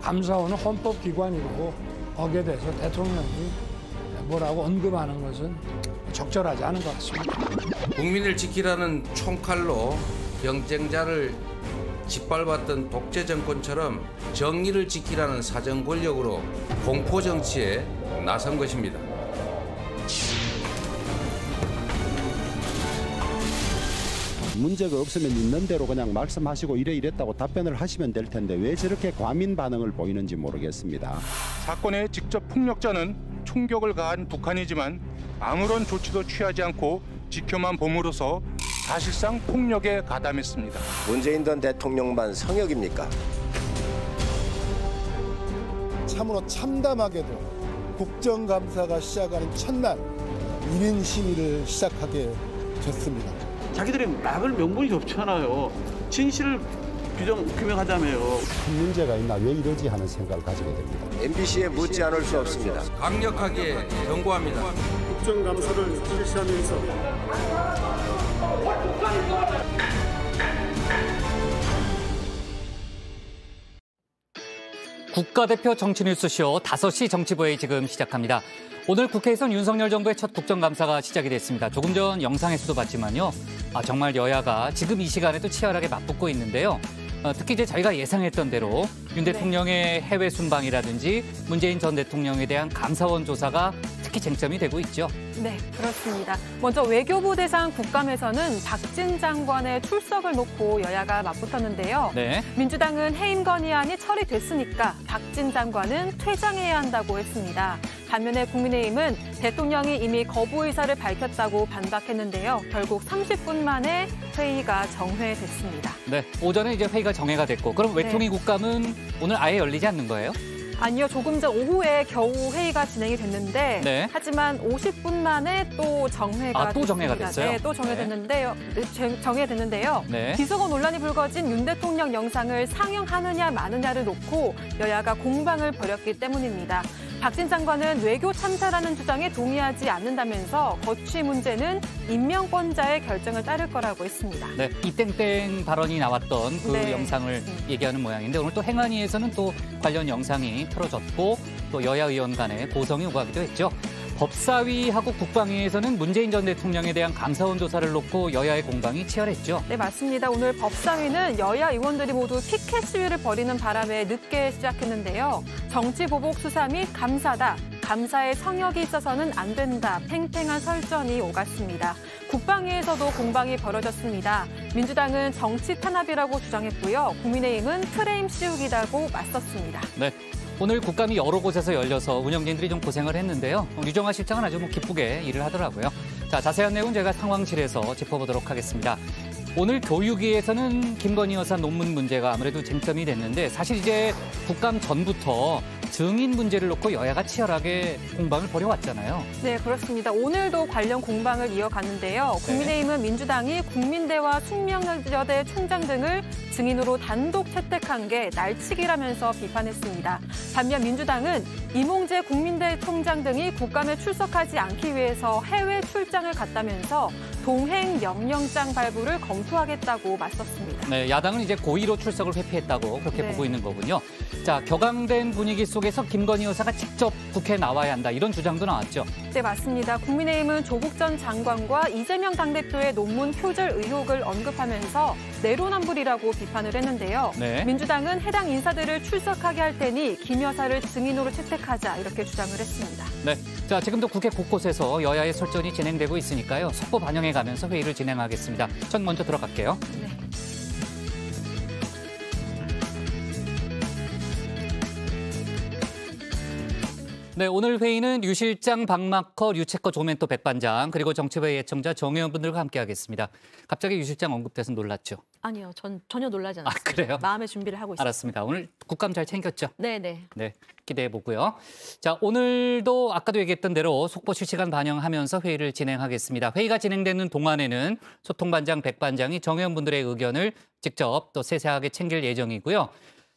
감사원은 헌법기관이고 거기에 대해서 대통령이 뭐라고 언급하는 것은 적절하지 않은 것 같습니다. 국민을 지키라는 총칼로 경쟁자를 짓밟았던 독재 정권처럼 정의를 지키라는 사정 권력으로 공포 정치에 나선 것입니다. 문제가 없으면 있는 대로 그냥 말씀하시고 이랬다고 답변을 하시면 될 텐데 왜 저렇게 과민 반응을 보이는지 모르겠습니다. 사건의 직접 폭력자는 총격을 가한 북한이지만 아무런 조치도 취하지 않고 지켜만 봄으로써 사실상 폭력에 가담했습니다. 문재인 전 대통령만 성역입니까? 참으로 참담하게도 국정감사가 시작하는 첫날 1인 시위를 시작하게 됐습니다. 자기들이 막을 명분이 없잖아요. 진실을 규명하자며요. 큰 문제가 있나 왜 이러지 하는 생각을 가지게 됩니다. MBC에 묻지 않을 수 없습니다. 강력하게 경고합니다. 국정감사를 실시하면서 국가대표 정치뉴스쇼 5시 정치부회 지금 시작합니다. 오늘 국회에선 윤석열 정부의 첫 국정감사가 시작이 됐습니다. 조금 전 영상에서도 봤지만요. 정말 여야가 지금 이 시간에도 치열하게 맞붙고 있는데요. 특히 이제 저희가 예상했던 대로 윤 대통령의 해외 순방이라든지 문재인 전 대통령에 대한 감사원 조사가 특히 쟁점이 되고 있죠. 네, 그렇습니다. 먼저 외교부 대상 국감에서는 박진 장관의 출석을 놓고 여야가 맞붙었는데요. 네. 민주당은 해임 건의안이 처리됐으니까 박진 장관은 퇴장해야 한다고 했습니다. 반면에 국민의힘은 대통령이 이미 거부 의사를 밝혔다고 반박했는데요. 결국 30분 만에 회의가 정회됐습니다. 네, 오전에 이제 회의가 정회가 됐고 그럼 외통위 국감은 오늘 아예 열리지 않는 거예요? 아니요, 조금 전 오후에 겨우 회의가 진행이 됐는데 네. 하지만 50분 만에 또 정회가 또 정회가 됐습니다. 됐어요? 네, 또 정회됐는데요. 네. 비속어 논란이 불거진 윤 대통령 영상을 상영하느냐 마느냐를 놓고 여야가 공방을 벌였기 때문입니다. 박진 장관은 외교 참사라는 주장에 동의하지 않는다면서 거취 문제는 임명권자의 결정을 따를 거라고 했습니다. 네, 이땡땡 발언이 나왔던 그 네. 영상을 얘기하는 모양인데 오늘 또 행안위에서는 또 관련 영상이 틀어졌고 또 여야 의원 간에 고성이 오가기도 했죠. 법사위하고 국방위에서는 문재인 전 대통령에 대한 감사원 조사를 놓고 여야의 공방이 치열했죠. 네, 맞습니다. 오늘 법사위는 여야 의원들이 모두 피켓 시위를 벌이는 바람에 늦게 시작했는데요. 정치보복 수사 및 감사다. 감사의 성역이 있어서는 안 된다. 팽팽한 설전이 오갔습니다. 국방위에서도 공방이 벌어졌습니다. 민주당은 정치 탄압이라고 주장했고요. 국민의힘은 프레임 씌우기라고 맞섰습니다. 네. 오늘 국감이 여러 곳에서 열려서 운영진들이 좀 고생을 했는데요. 유정화 실장은 아주 기쁘게 일을 하더라고요. 자, 자세한 내용은 제가 상황실에서 짚어보도록 하겠습니다. 오늘 교육위에서는 김건희 여사 논문 문제가 아무래도 쟁점이 됐는데 사실 이제 국감 전부터 증인 문제를 놓고 여야가 치열하게 공방을 벌여왔잖아요. 네, 그렇습니다. 오늘도 관련 공방을 이어갔는데요. 국민의힘은 민주당이 국민대와 숙명여대 총장 등을 증인으로 단독 채택한 게 날치기라면서 비판했습니다. 반면 민주당은 이몽재 국민대 총장 등이 국감에 출석하지 않기 위해서 해외 출장을 갔다면서 동행 명령장 발부를 검토하겠다고 맞섰습니다. 네, 야당은 이제 고의로 출석을 회피했다고 그렇게 보고 있는 거군요. 자, 격앙된 분위기 속에서 김건희 여사가 직접 국회에 나와야 한다 이런 주장도 나왔죠. 네, 맞습니다. 국민의힘은 조국 전 장관과 이재명 당대표의 논문 표절 의혹을 언급하면서 내로남불이라고 비판을 했는데요. 네. 민주당은 해당 인사들을 출석하게 할 테니 김 여사를 증인으로 채택하자 이렇게 주장을 했습니다. 네, 자 지금도 국회 곳곳에서 여야의 설전이 진행되고 있으니까요. 속보 반영해가면서 회의를 진행하겠습니다. 전 먼저 들어갈게요. 네. 네, 오늘 회의는 유 실장, 박마커, 유채커, 조멘토, 백반장 그리고 정치부의 예청자 정 의원분들과 함께하겠습니다. 갑자기 유 실장 언급돼서 놀랐죠? 아니요, 전혀 놀라지 않았습니다. 그래요? 마음의 준비를 하고 있습니다. 알았습니다. 오늘 국감 잘 챙겼죠? 네네. 네, 기대해 보고요. 자, 오늘도 아까도 얘기했던 대로 속보 실시간 반영하면서 회의를 진행하겠습니다. 회의가 진행되는 동안에는 소통반장, 백반장이 정 의원분들의 의견을 직접 또 세세하게 챙길 예정이고요.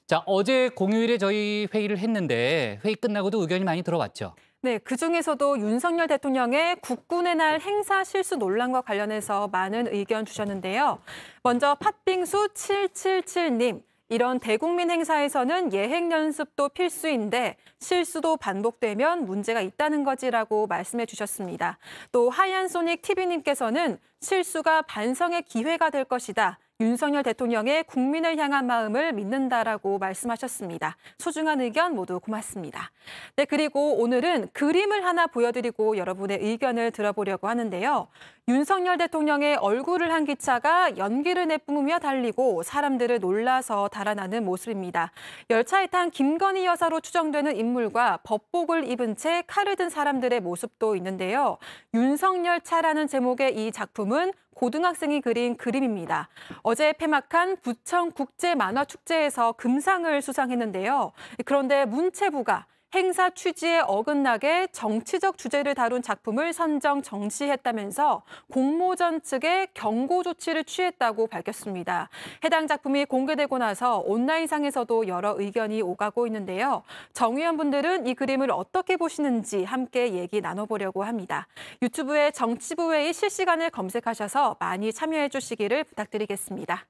자, 어제 공휴일에 저희 회의를 했는데 회의 끝나고도 의견이 많이 들어왔죠. 네, 그중에서도 윤석열 대통령의 국군의 날 행사 실수 논란과 관련해서 많은 의견 주셨는데요. 먼저 팥빙수 777님. 이런 대국민 행사에서는 예행 연습도 필수인데 실수도 반복되면 문제가 있다는 거지라고 말씀해 주셨습니다. 또 하얀소닉 TV님께서는 실수가 반성의 기회가 될 것이다. 윤석열 대통령의 국민을 향한 마음을 믿는다라고 말씀하셨습니다. 소중한 의견 모두 고맙습니다. 네, 그리고 오늘은 그림을 하나 보여드리고 여러분의 의견을 들어보려고 하는데요. 윤석열 대통령의 얼굴을 한 기차가 연기를 내뿜으며 달리고 사람들을 놀라서 달아나는 모습입니다. 열차에 탄 김건희 여사로 추정되는 인물과 법복을 입은 채 칼을 든 사람들의 모습도 있는데요. 윤석열차라는 제목의 이 작품은 고등학생이 그린 그림입니다. 어제 폐막한 부천 국제만화축제에서 금상을 수상했는데요. 그런데 문체부가 행사 취지에 어긋나게 정치적 주제를 다룬 작품을 선정 정시했다면서 공모전 측에 경고 조치를 취했다고 밝혔습니다. 해당 작품이 공개되고 나서 온라인상에서도 여러 의견이 오가고 있는데요. 정 의원분들은 이 그림을 어떻게 보시는지 함께 얘기 나눠보려고 합니다. 유튜브에 정치부회의 실시간을 검색하셔서 많이 참여해 주시기를 부탁드리겠습니다.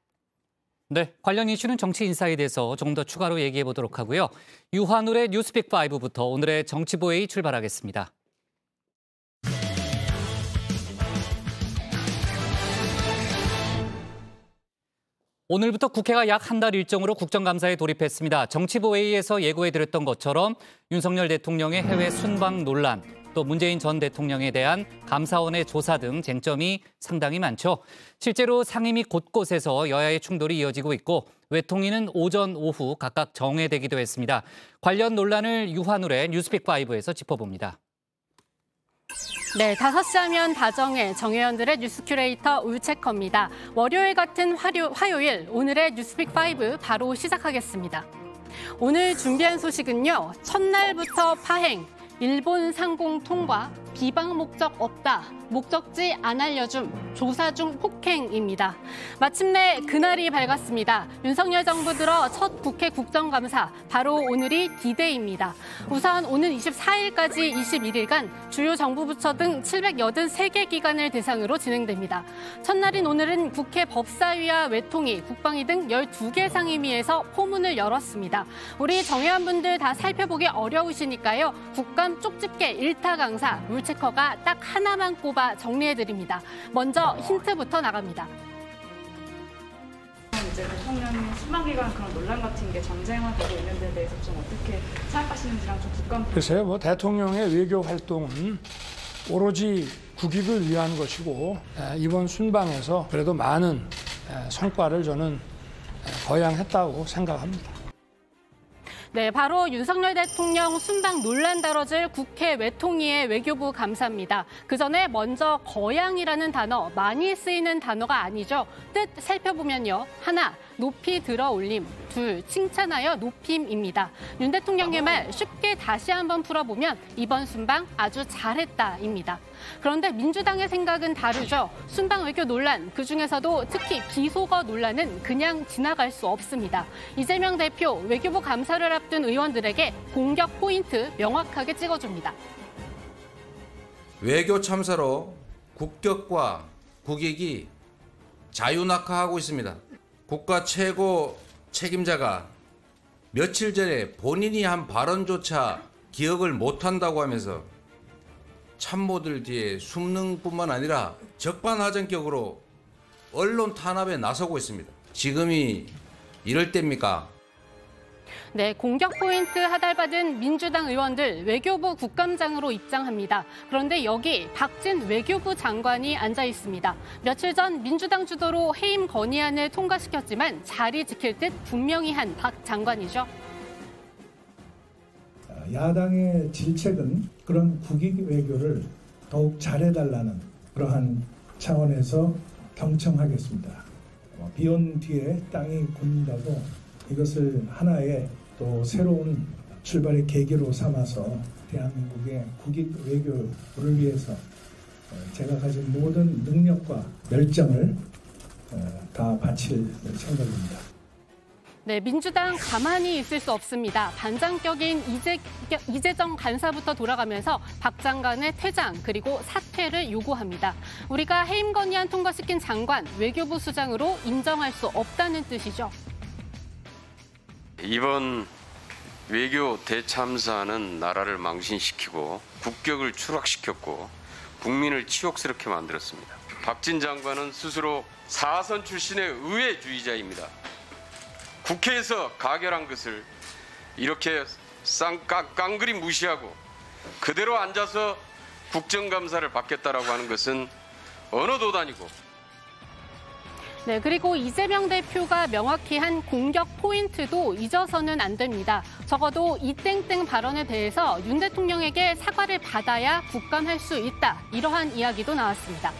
네, 관련 이슈는 정치 인사이드에서 조금 더 추가로 얘기해 보도록 하고요. 유한울의 뉴스픽5부터 오늘의 정치부회의 출발하겠습니다. 오늘부터 국회가 약 한 달 일정으로 국정감사에 돌입했습니다. 정치부회의에서 예고해드렸던 것처럼 윤석열 대통령의 해외 순방 논란, 또 문재인 전 대통령에 대한 감사원의 조사 등 쟁점이 상당히 많죠. 실제로 상임위 곳곳에서 여야의 충돌이 이어지고 있고 외통위는 오전, 오후 각각 정회되기도 했습니다. 관련 논란을 유한울의 뉴스픽5에서 짚어봅니다. 네, 5시 하면 다정해 정의원들의 뉴스 큐레이터 울체커입니다. 월요일 같은 화요일 오늘의 뉴스픽5 바로 시작하겠습니다. 오늘 준비한 소식은요. 첫날부터 파행, 일본 상공 통과, 비방 목적 없다, 목적지 안 알려줌, 조사 중 폭행입니다. 마침내 그날이 밝았습니다. 윤석열 정부 들어 첫 국회 국정감사, 바로 오늘이 D-Day입니다. 우선 오는 24일까지 21일간 주요 정부 부처 등 783개 기관을 대상으로 진행됩니다. 첫날인 오늘은 국회 법사위와 외통위, 국방위 등 12개 상임위에서 포문을 열었습니다. 우리 정의원분들 다 살펴보기 어려우시니까요. 국감 쪽집게 1타 강사, 물체커가 딱 하나만 꼽아 정리해드립니다. 먼저 힌트부터 나갑니다. 이제 대통령이 수방기관 그런 논란 같은 게 전쟁화되고 있는 데 대해서 좀 어떻게 생각하시는지랑 좀 국감. 글쎄요, 뭐 대통령의 외교 활동은 오로지 국익을 위한 것이고 이번 순방에서 그래도 많은 성과를 저는 거양했다고 생각합니다. 네, 바로 윤석열 대통령 순방 논란 다뤄질 국회 외통위의 외교부 감사입니다. 그 전에 먼저 거양이라는 단어, 많이 쓰이는 단어가 아니죠. 뜻 살펴보면요. 하나, 높이 들어 올림. 둘, 칭찬하여 높임입니다. 윤 대통령의 말 쉽게 다시 한번 풀어보면 이번 순방 아주 잘했다입니다. 그런데 민주당의 생각은 다르죠. 순방 외교 논란, 그중에서도 특히 비속어 논란은 그냥 지나갈 수 없습니다. 이재명 대표 외교부 감사를 앞둔 의원들에게 공격 포인트 명확하게 찍어줍니다. 외교 참사로 국격과 국익이 자유낙하하고 있습니다. 국가 최고 책임자가 며칠 전에 본인이 한 발언조차 기억을 못한다고 하면서 참모들 뒤에 숨는 뿐만 아니라 적반하장격으로 언론 탄압에 나서고 있습니다. 지금이 이럴 때입니까? 네, 공격 포인트 하달받은 민주당 의원들 외교부 국감장으로 입장합니다. 그런데 여기 박진 외교부 장관이 앉아 있습니다. 며칠 전 민주당 주도로 해임 건의안을 통과시켰지만 자리 지킬 듯 분명히 한 박 장관이죠. 야당의 질책은 그런 국익 외교를 더욱 잘해달라는 그러한 차원에서 경청하겠습니다. 비온 뒤에 땅이 굳는다고 이것을 하나의 또 새로운 출발의 계기로 삼아서 대한민국의 국익 외교를 위해서 제가 가진 모든 능력과 열정을 다 바칠 생각입니다. 네, 민주당 가만히 있을 수 없습니다. 반장격인 이재정 간사부터 돌아가면서 박 장관의 퇴장 그리고 사퇴를 요구합니다. 우리가 해임 건의안 통과시킨 장관, 외교부 수장으로 인정할 수 없다는 뜻이죠. 이번 외교 대참사는 나라를 망신시키고 국격을 추락시켰고 국민을 치욕스럽게 만들었습니다. 박진 장관은 스스로 사선 출신의 의회주의자입니다. 국회에서 가결한 것을 이렇게 깡그리 무시하고 그대로 앉아서 국정감사를 받겠다라고 하는 것은 언어도 아니고. 네, 그리고 이재명 대표가 명확히 한 공격 포인트도 잊어서는 안 됩니다. 적어도 이땡땡 발언에 대해서 윤 대통령에게 사과를 받아야 국감할 수 있다. 이러한 이야기도 나왔습니다.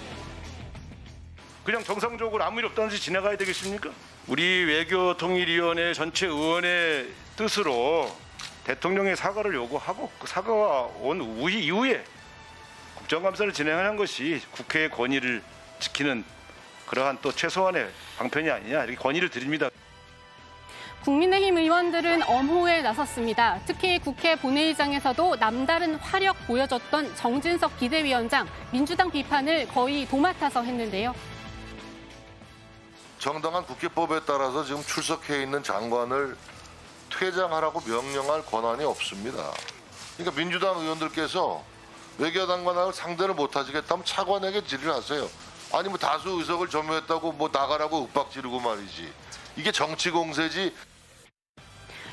그냥 정상적으로 아무 일 없다는지 지나가야 되겠습니까? 우리 외교통일위원회 전체 의원의 뜻으로 대통령의 사과를 요구하고 그 사과가 온 이후에 국정감사를 진행하는 것이 국회의 권위를 지키는 그러한 또 최소한의 방편이 아니냐 이렇게 건의를 드립니다. 국민의힘 의원들은 엄호에 나섰습니다. 특히 국회 본회의장에서도 남다른 화력 보여줬던 정진석 비대위원장, 민주당 비판을 거의 도맡아서 했는데요. 정당한 국회법에 따라서 지금 출석해 있는 장관을 퇴장하라고 명령할 권한이 없습니다. 그러니까 민주당 의원들께서 외교장관을 상대를 못하시겠다면 차관에게 질의하세요. 아니 뭐 다수 의석을 점유했다고 뭐 나가라고 윽박 지르고 말이지. 이게 정치 공세지.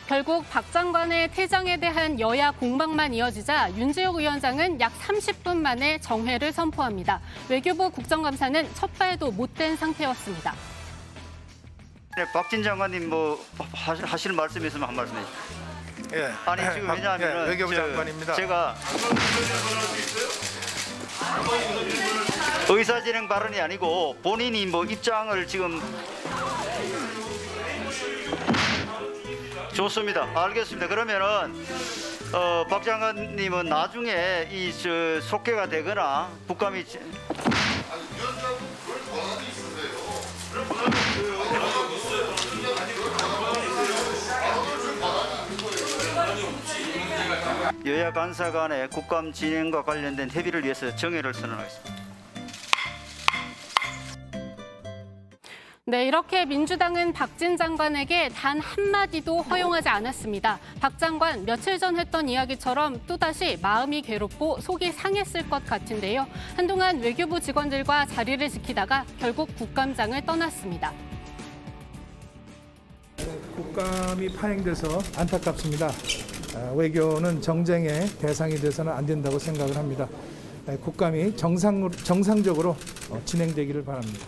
결국 박 장관의 퇴장에 대한 여야 공방만 이어지자 윤지욱 위원장은 약 30분 만에 정회를 선포합니다. 외교부 국정감사는 첫 발도 못 댄 상태였습니다. 네, 박진 장관님 뭐 하시는 말씀 있으면 한 말씀 해주세요. 예. 아니 지금 왜냐하면 외교부 장관입니다. 제가 의사진행 발언이 아니고 본인이 뭐 입장을 지금 좋습니다. 알겠습니다. 그러면은 박 장관님은 나중에 이 속개가 되거나 국감이 여야 간사 간의 국감 진행과 관련된 협의를 위해서 정회를 선언하겠습니다. 네, 이렇게 민주당은 박진 장관에게 단 한마디도 허용하지 않았습니다. 박 장관 며칠 전 했던 이야기처럼 또다시 마음이 괴롭고 속이 상했을 것 같은데요. 한동안 외교부 직원들과 자리를 지키다가 결국 국감장을 떠났습니다. 국감이 파행돼서 안타깝습니다. 외교는 정쟁의 대상이 돼서는 안 된다고 생각을 합니다. 국감이 정상적으로 진행되기를 바랍니다.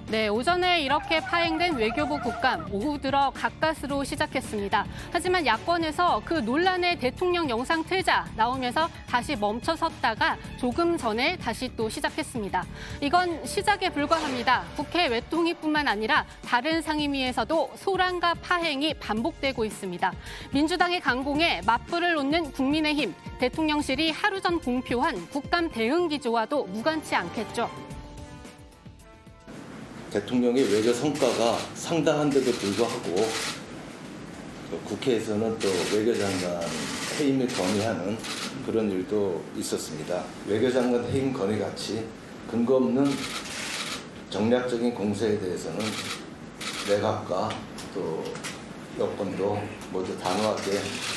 네, 오전에 이렇게 파행된 외교부 국감, 오후 들어 가까스로 시작했습니다. 하지만 야권에서 그 논란의 대통령 영상 틀자 나오면서 다시 멈춰섰다가 조금 전에 다시 또 시작했습니다. 이건 시작에 불과합니다. 국회 외통위뿐만 아니라 다른 상임위에서도 소란과 파행이 반복되고 있습니다. 민주당의 강공에 맞불을 놓는 국민의힘, 대통령실이 하루 전 공표한 국감 대응 기조와도 무관치 않겠죠. 대통령의 외교 성과가 상당한데도 불구하고 국회에서는 또 외교장관 해임을 건의하는 그런 일도 있었습니다. 외교장관 해임 건의 같이 근거 없는 정략적인 공세에 대해서는 내각과 또 여권도 모두 단호하게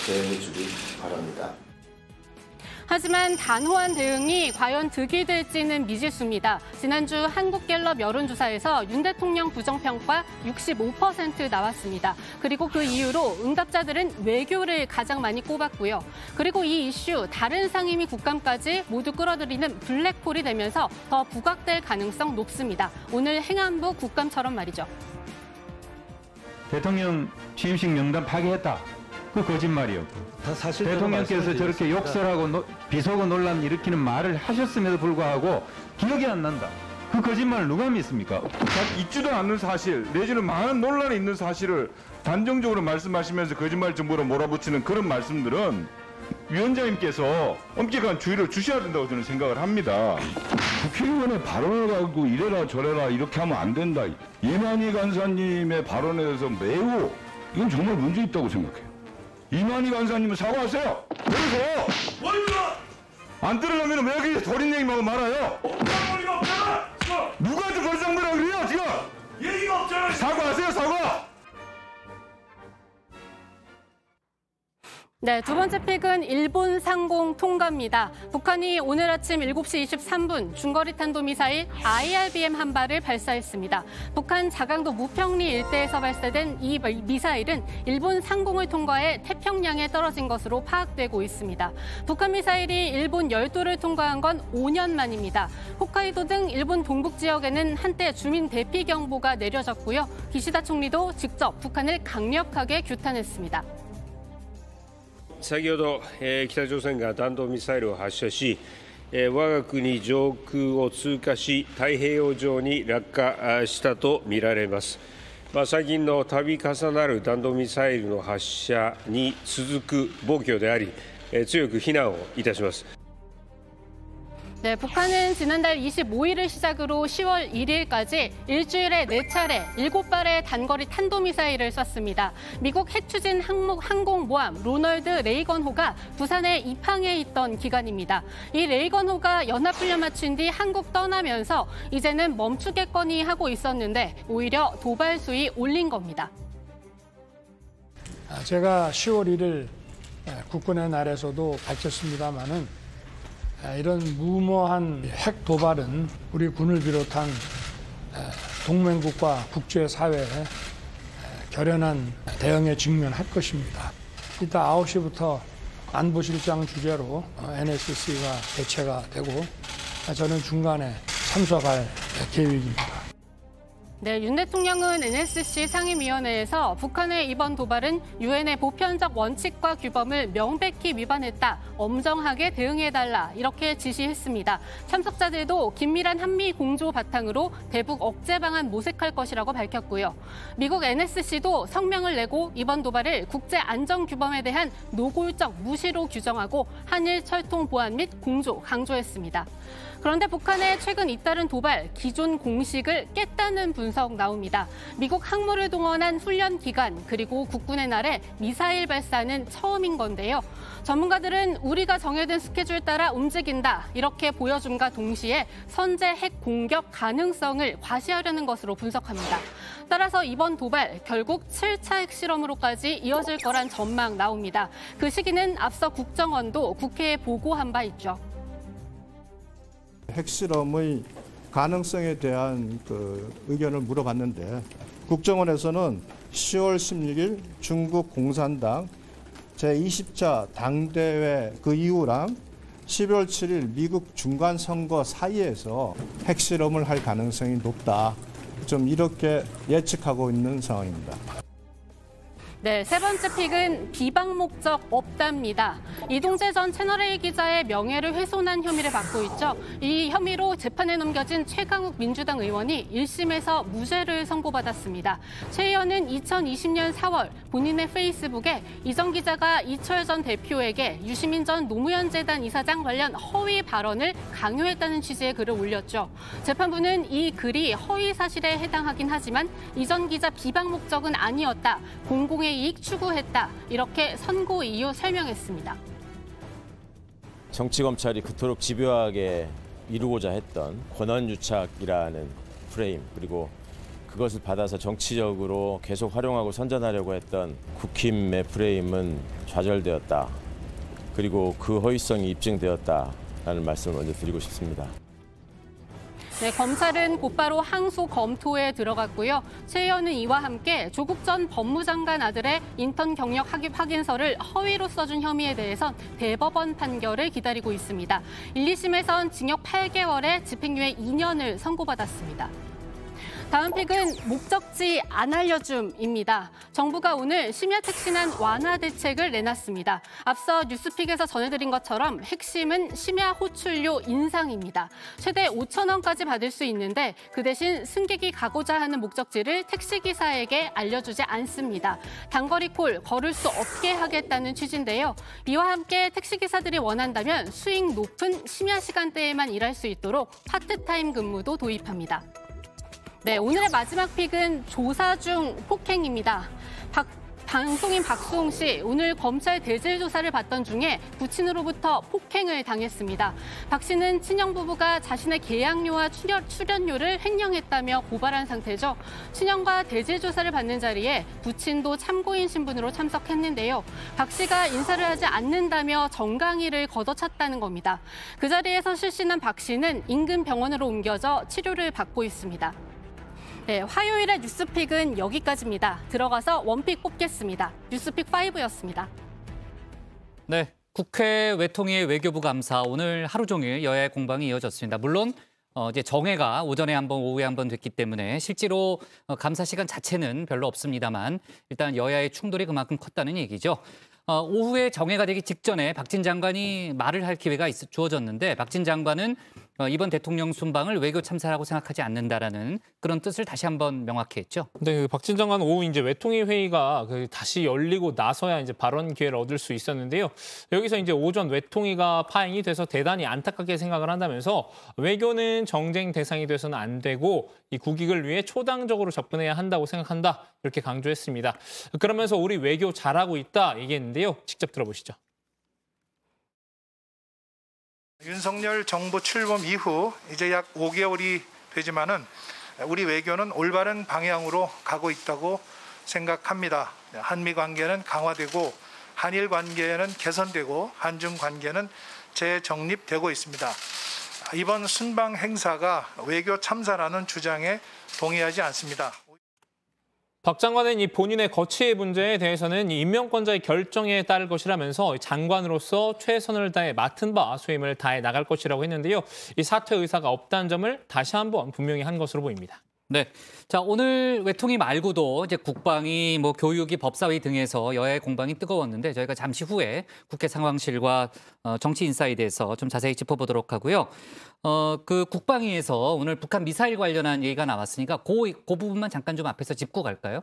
대응해 주기 바랍니다. 하지만 단호한 대응이 과연 득이 될지는 미지수입니다. 지난주 한국갤럽 여론조사에서 윤 대통령 부정평가 65% 나왔습니다. 그리고 그 이후로 응답자들은 외교를 가장 많이 꼽았고요. 그리고 이 이슈 다른 상임위 국감까지 모두 끌어들이는 블랙홀이 되면서 더 부각될 가능성 높습니다. 오늘 행안부 국감처럼 말이죠. 대통령 취임식 명단 파기했다. 그 거짓말이었고 대통령께서 저렇게 욕설하고 비속어 논란 일으키는 말을 하셨음에도 불구하고 기억이 안 난다. 그 거짓말을 누가 믿습니까? 있지도 않는 사실 내지는 많은 논란이 있는 사실을 단정적으로 말씀하시면서 거짓말 정보로 몰아붙이는 그런 말씀들은 위원장님께서 엄격한 주의를 주셔야 된다고 저는 생각을 합니다. 국회의원의 발언을 가지고 이래라 저래라 이렇게 하면 안 된다. 이만희 간사님의 발언에 대해서 매우 이건 정말 문제 있다고 생각해요. 이만희 간사님은 사과하세요. 그래서 안 들으려면 왜 그렇게 도린 얘기만 말아요? 누구한테 거짓말이라고 그래요 지금? 얘기가 없잖아요. 사과하세요 사과. 네, 두 번째 픽은 일본 상공 통과입니다. 북한이 오늘 아침 7시 23분 중거리 탄도미사일 IRBM 한 발을 발사했습니다. 북한 자강도 무평리 일대에서 발사된 이 미사일은 일본 상공을 통과해 태평양에 떨어진 것으로 파악되고 있습니다. 북한 미사일이 일본 열도를 통과한 건 5년 만입니다. 홋카이도 등 일본 동북 지역에는 한때 주민 대피 경보가 내려졌고요. 기시다 총리도 직접 북한을 강력하게 규탄했습니다. 先ほど、北朝鮮が弾道ミサイルを発射し、我が国上空を通過し、太平洋上に落下したとみられます。最近の度重なる弾道ミサイルの発射に続く暴挙であり、強く非難をいたします。 네, 북한은 지난달 25일을 시작으로 10월 1일까지 일주일에 4차례 7발의 단거리 탄도미사일을 쐈습니다. 미국 핵추진 항공모함 로널드 레이건호가 부산에 입항해 있던 기간입니다. 이 레이건호가 연합훈련 마친 뒤 한국 떠나면서 이제는 멈추겠거니 하고 있었는데 오히려 도발 수위 올린 겁니다. 제가 10월 1일 국군의 날에서도 밝혔습니다마는 이런 무모한 핵 도발은 우리 군을 비롯한 동맹국가 국제사회에 결연한 대응에 직면할 것입니다. 이따 9시부터 안보실장 주재로 NSC가 개최가 되고 저는 중간에 참석할 계획입니다. 네, 윤 대통령은 NSC 상임위원회에서 북한의 이번 도발은 유엔의 보편적 원칙과 규범을 명백히 위반했다, 엄정하게 대응해달라 이렇게 지시했습니다. 참석자들도 긴밀한 한미 공조 바탕으로 대북 억제 방안 모색할 것이라고 밝혔고요. 미국 NSC도 성명을 내고 이번 도발을 국제 안전 규범에 대한 노골적 무시로 규정하고 한일 철통 보안 및 공조 강조했습니다. 그런데 북한의 최근 잇따른 도발, 기존 공식을 깼다는 분석 나옵니다. 미국 항모를 동원한 훈련 기간, 그리고 국군의 날에 미사일 발사는 처음인 건데요. 전문가들은 우리가 정해둔 스케줄 따라 움직인다, 이렇게 보여줌과 동시에 선제 핵 공격 가능성을 과시하려는 것으로 분석합니다. 따라서 이번 도발, 결국 7차 핵실험으로까지 이어질 거란 전망 나옵니다. 그 시기는 앞서 국정원도 국회에 보고한 바 있죠. 핵실험의 가능성에 대한 의견을 물어봤는데 국정원에서는 10월 16일 중국 공산당 제20차 당대회 그 이후랑 12월 7일 미국 중간선거 사이에서 핵실험을 할 가능성이 높다. 좀 이렇게 예측하고 있는 상황입니다. 네, 세 번째 픽은 비방 목적 없답니다. 이동재 전 채널A 기자의 명예를 훼손한 혐의를 받고 있죠. 이 혐의로 재판에 넘겨진 최강욱 민주당 의원이 1심에서 무죄를 선고받았습니다. 최 의원은 2020년 4월 본인의 페이스북에 이 전 기자가 이철 전 대표에게 유시민 전 노무현 재단 이사장 관련 허위 발언을 강요했다는 취지의 글을 올렸죠. 재판부는 이 글이 허위 사실에 해당하긴 하지만 이 전 기자 비방 목적은 아니었다, 공공의 이익 추구했다, 이렇게 선고 이유 설명했습니다. 정치검찰이 그토록 집요하게 이루고자 했던 권한유착이라는 프레임, 그리고 그것을 받아서 정치적으로 계속 활용하고 선전하려고 했던 국힘의 프레임은 좌절되었다. 그리고 그 허위성이 입증되었다라는 말씀을 먼저 드리고 싶습니다. 네, 검찰은 곧바로 항소 검토에 들어갔고요. 최 의원은 이와 함께 조국 전 법무장관 아들의 인턴 경력 확인서를 허위로 써준 혐의에 대해선 대법원 판결을 기다리고 있습니다. 1, 2심에선 징역 8개월에 집행유예 2년을 선고받았습니다. 다음 픽은 목적지 안 알려줌입니다. 정부가 오늘 심야택신안 완화 대책을 내놨습니다. 앞서 뉴스픽에서 전해드린 것처럼 핵심은 심야 호출료 인상입니다. 최대 5천 원까지 받을 수 있는데 그 대신 승객이 가고자 하는 목적지를 택시기사에게 알려주지 않습니다. 단거리 콜 걸을 수 없게 하겠다는 취지인데요. 이와 함께 택시기사들이 원한다면 수익 높은 심야 시간대에만 일할 수 있도록 파트타임 근무도 도입합니다. 네, 오늘의 마지막 픽은 조사 중 폭행입니다. 방송인 박수홍 씨, 오늘 검찰 대질 조사를 받던 중에 부친으로부터 폭행을 당했습니다. 박 씨는 친형 부부가 자신의 계약료와 출연료를 횡령했다며 고발한 상태죠. 친형과 대질 조사를 받는 자리에 부친도 참고인 신분으로 참석했는데요. 박 씨가 인사를 하지 않는다며 정강이를 걷어찼다는 겁니다. 그 자리에서 실신한 박 씨는 인근 병원으로 옮겨져 치료를 받고 있습니다. 네, 화요일의 뉴스픽은 여기까지입니다. 들어가서 원픽 뽑겠습니다. 뉴스픽 5였습니다. 네, 국회 외통위의 외교부 감사 오늘 하루 종일 여야의 공방이 이어졌습니다. 물론 이제 정회가 오전에 한 번, 오후에 한 번 됐기 때문에 실제로 감사 시간 자체는 별로 없습니다만 일단 여야의 충돌이 그만큼 컸다는 얘기죠. 오후에 정회가 되기 직전에 박진 장관이 말을 할 기회가 주어졌는데 박진 장관은 이번 대통령 순방을 외교 참사라고 생각하지 않는다라는 그런 뜻을 다시 한번 명확히 했죠. 네, 박진 장관 오후 이제 외통위 회의가 다시 열리고 나서야 이제 발언 기회를 얻을 수 있었는데요. 여기서 이제 오전 외통위가 파행이 돼서 대단히 안타깝게 생각을 한다면서 외교는 정쟁 대상이 돼서는 안 되고 이 국익을 위해 초당적으로 접근해야 한다고 생각한다. 이렇게 강조했습니다. 그러면서 우리 외교 잘하고 있다 얘기했는데요. 직접 들어보시죠. 윤석열 정부 출범 이후 이제 약 5개월이 되지만은 우리 외교는 올바른 방향으로 가고 있다고 생각합니다. 한미 관계는 강화되고 한일 관계는 개선되고 한중 관계는 재정립되고 있습니다. 이번 순방 행사가 외교 참사라는 주장에 동의하지 않습니다. 박 장관은 이 본인의 거취의 문제에 대해서는 임명권자의 결정에 따를 것이라면서 장관으로서 최선을 다해 맡은 바 수임을 다해 나갈 것이라고 했는데요. 이 사퇴 의사가 없다는 점을 다시 한번 분명히 한 것으로 보입니다. 네, 자 오늘 외통위 말고도 이제 국방위, 교육위, 법사위 등에서 여야의 공방이 뜨거웠는데 저희가 잠시 후에 국회 상황실과 정치 인사이드에서 좀 자세히 짚어보도록 하고요. 그 국방위에서 오늘 북한 미사일 관련한 얘기가 나왔으니까 그 부분만 잠깐 좀 앞에서 짚고 갈까요?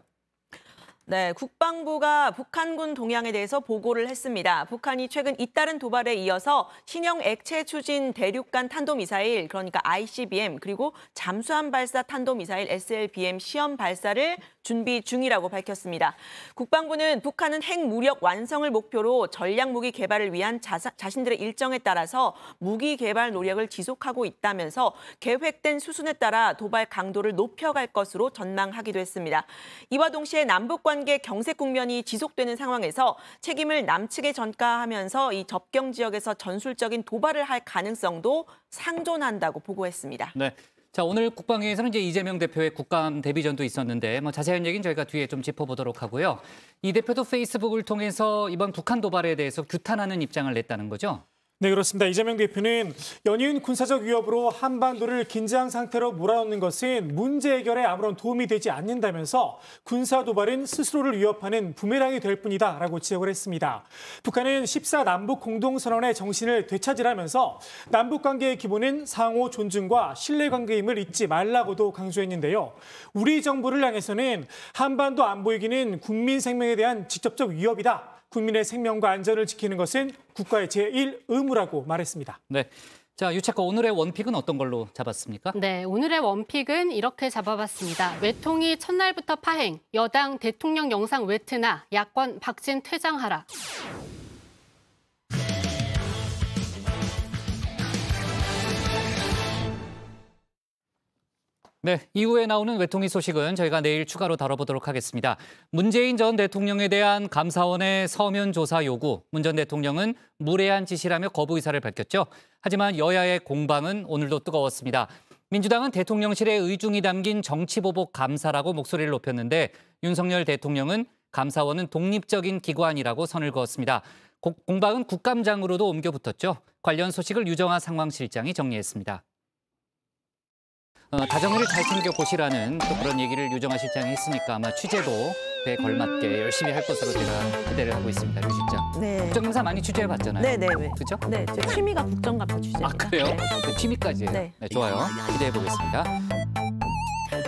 네, 국방부가 북한군 동향에 대해서 보고를 했습니다. 북한이 최근 잇따른 도발에 이어서 신형 액체 추진 대륙간 탄도미사일, 그러니까 ICBM, 그리고 잠수함 발사 탄도미사일 SLBM 시험 발사를 준비 중이라고 밝혔습니다. 국방부는 북한은 핵무력 완성을 목표로 전략무기 개발을 위한 자신들의 일정에 따라서 무기 개발 노력을 지속하고 있다면서 계획된 수순에 따라 도발 강도를 높여갈 것으로 전망하기도 했습니다. 이와 동시에 남북 관계 경색 국면이 지속되는 상황에서 책임을 남측에 전가하면서 이 접경 지역에서 전술적인 도발을 할 가능성도 상존한다고 보고했습니다. 네. 자, 오늘 국방위에서는 이제 이재명 대표의 국감 데뷔전도 있었는데 자세한 얘기는 저희가 뒤에 좀 짚어보도록 하고요. 이 대표도 페이스북을 통해서 이번 북한 도발에 대해서 규탄하는 입장을 냈다는 거죠? 네, 그렇습니다. 이재명 대표는 연이은 군사적 위협으로 한반도를 긴장 상태로 몰아넣는 것은 문제 해결에 아무런 도움이 되지 않는다면서 군사 도발은 스스로를 위협하는 부메랑이 될 뿐이다라고 지적을 했습니다. 북한은 14 남북 공동선언의 정신을 되찾으라면서 남북 관계의 기본은 상호 존중과 신뢰관계임을 잊지 말라고도 강조했는데요. 우리 정부를 향해서는 한반도 안보 위기는 국민 생명에 대한 직접적 위협이다. 국민의 생명과 안전을 지키는 것은 국가의 제1 의무라고 말했습니다. 네, 자 유채거 오늘의 원픽은 어떤 걸로 잡았습니까? 네, 오늘의 원픽은 이렇게 잡아봤습니다. 외통위 첫날부터 파행, 여당 대통령 영상 외트나 야권 박진 퇴장하라. 네, 이후에 나오는 외통위 소식은 저희가 내일 추가로 다뤄보도록 하겠습니다. 문재인 전 대통령에 대한 감사원의 서면 조사 요구, 문 전 대통령은 무례한 짓이라며 거부 의사를 밝혔죠. 하지만 여야의 공방은 오늘도 뜨거웠습니다. 민주당은 대통령실의 의중이 담긴 정치보복 감사라고 목소리를 높였는데 윤석열 대통령은 감사원은 독립적인 기관이라고 선을 그었습니다. 공방은 국감장으로도 옮겨 붙었죠. 관련 소식을 유정아 상황실장이 정리했습니다. 다정리를 잘 챙겨보시라는 또 그런 얘기를 유정아 실장이 했으니까 아마 취재도 배에 걸맞게 열심히 할 것으로 제가 기대를 하고 있습니다. 유 실장. 네. 국정감사 많이 취재해봤잖아요. 네네. 그죠? 네, 제 취미가 국정감사 취재입니다. 아, 그래요? 네. 그 취미까지예요? 네. 네, 좋아요. 기대해보겠습니다.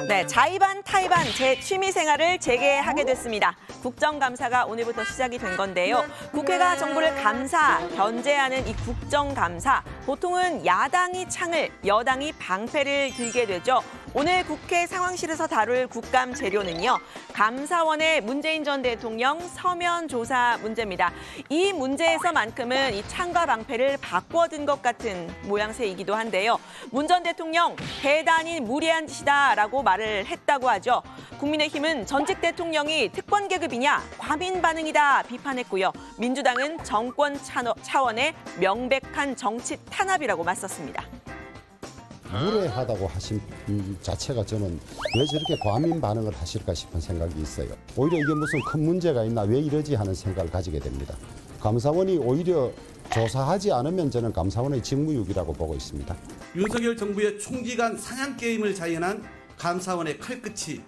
네, 자의반 타의반 제 취미 생활을 재개하게 됐습니다. 국정감사가 오늘부터 시작이 된 건데요. 국회가 정부를 감사, 견제하는 이 국정감사, 보통은 야당이 창을, 여당이 방패를 들게 되죠. 오늘 국회 상황실에서 다룰 국감 재료는요. 감사원의 문재인 전 대통령 서면 조사 문제입니다. 이 문제에서만큼은 이 창과 방패를 바꿔든 것 같은 모양새이기도 한데요. 문 전 대통령 대단히 무례한 짓이다라고 말을 했다고 하죠. 국민의힘은 전직 대통령이 특권 계급이냐 과민 반응이다 비판했고요. 민주당은 정권 차원의 명백한 정치 탄압이라고 맞섰습니다. 무례하다고 하신 자체가 저는 왜 저렇게 과민 반응을 하실까 싶은 생각이 있어요. 오히려 이게 무슨 큰 문제가 있나 왜 이러지 하는 생각을 가지게 됩니다. 감사원이 오히려 조사하지 않으면 저는 감사원의 직무유기라고 보고 있습니다. 윤석열 정부의 총기간 사냥게임을 자연한 감사원의 칼끝이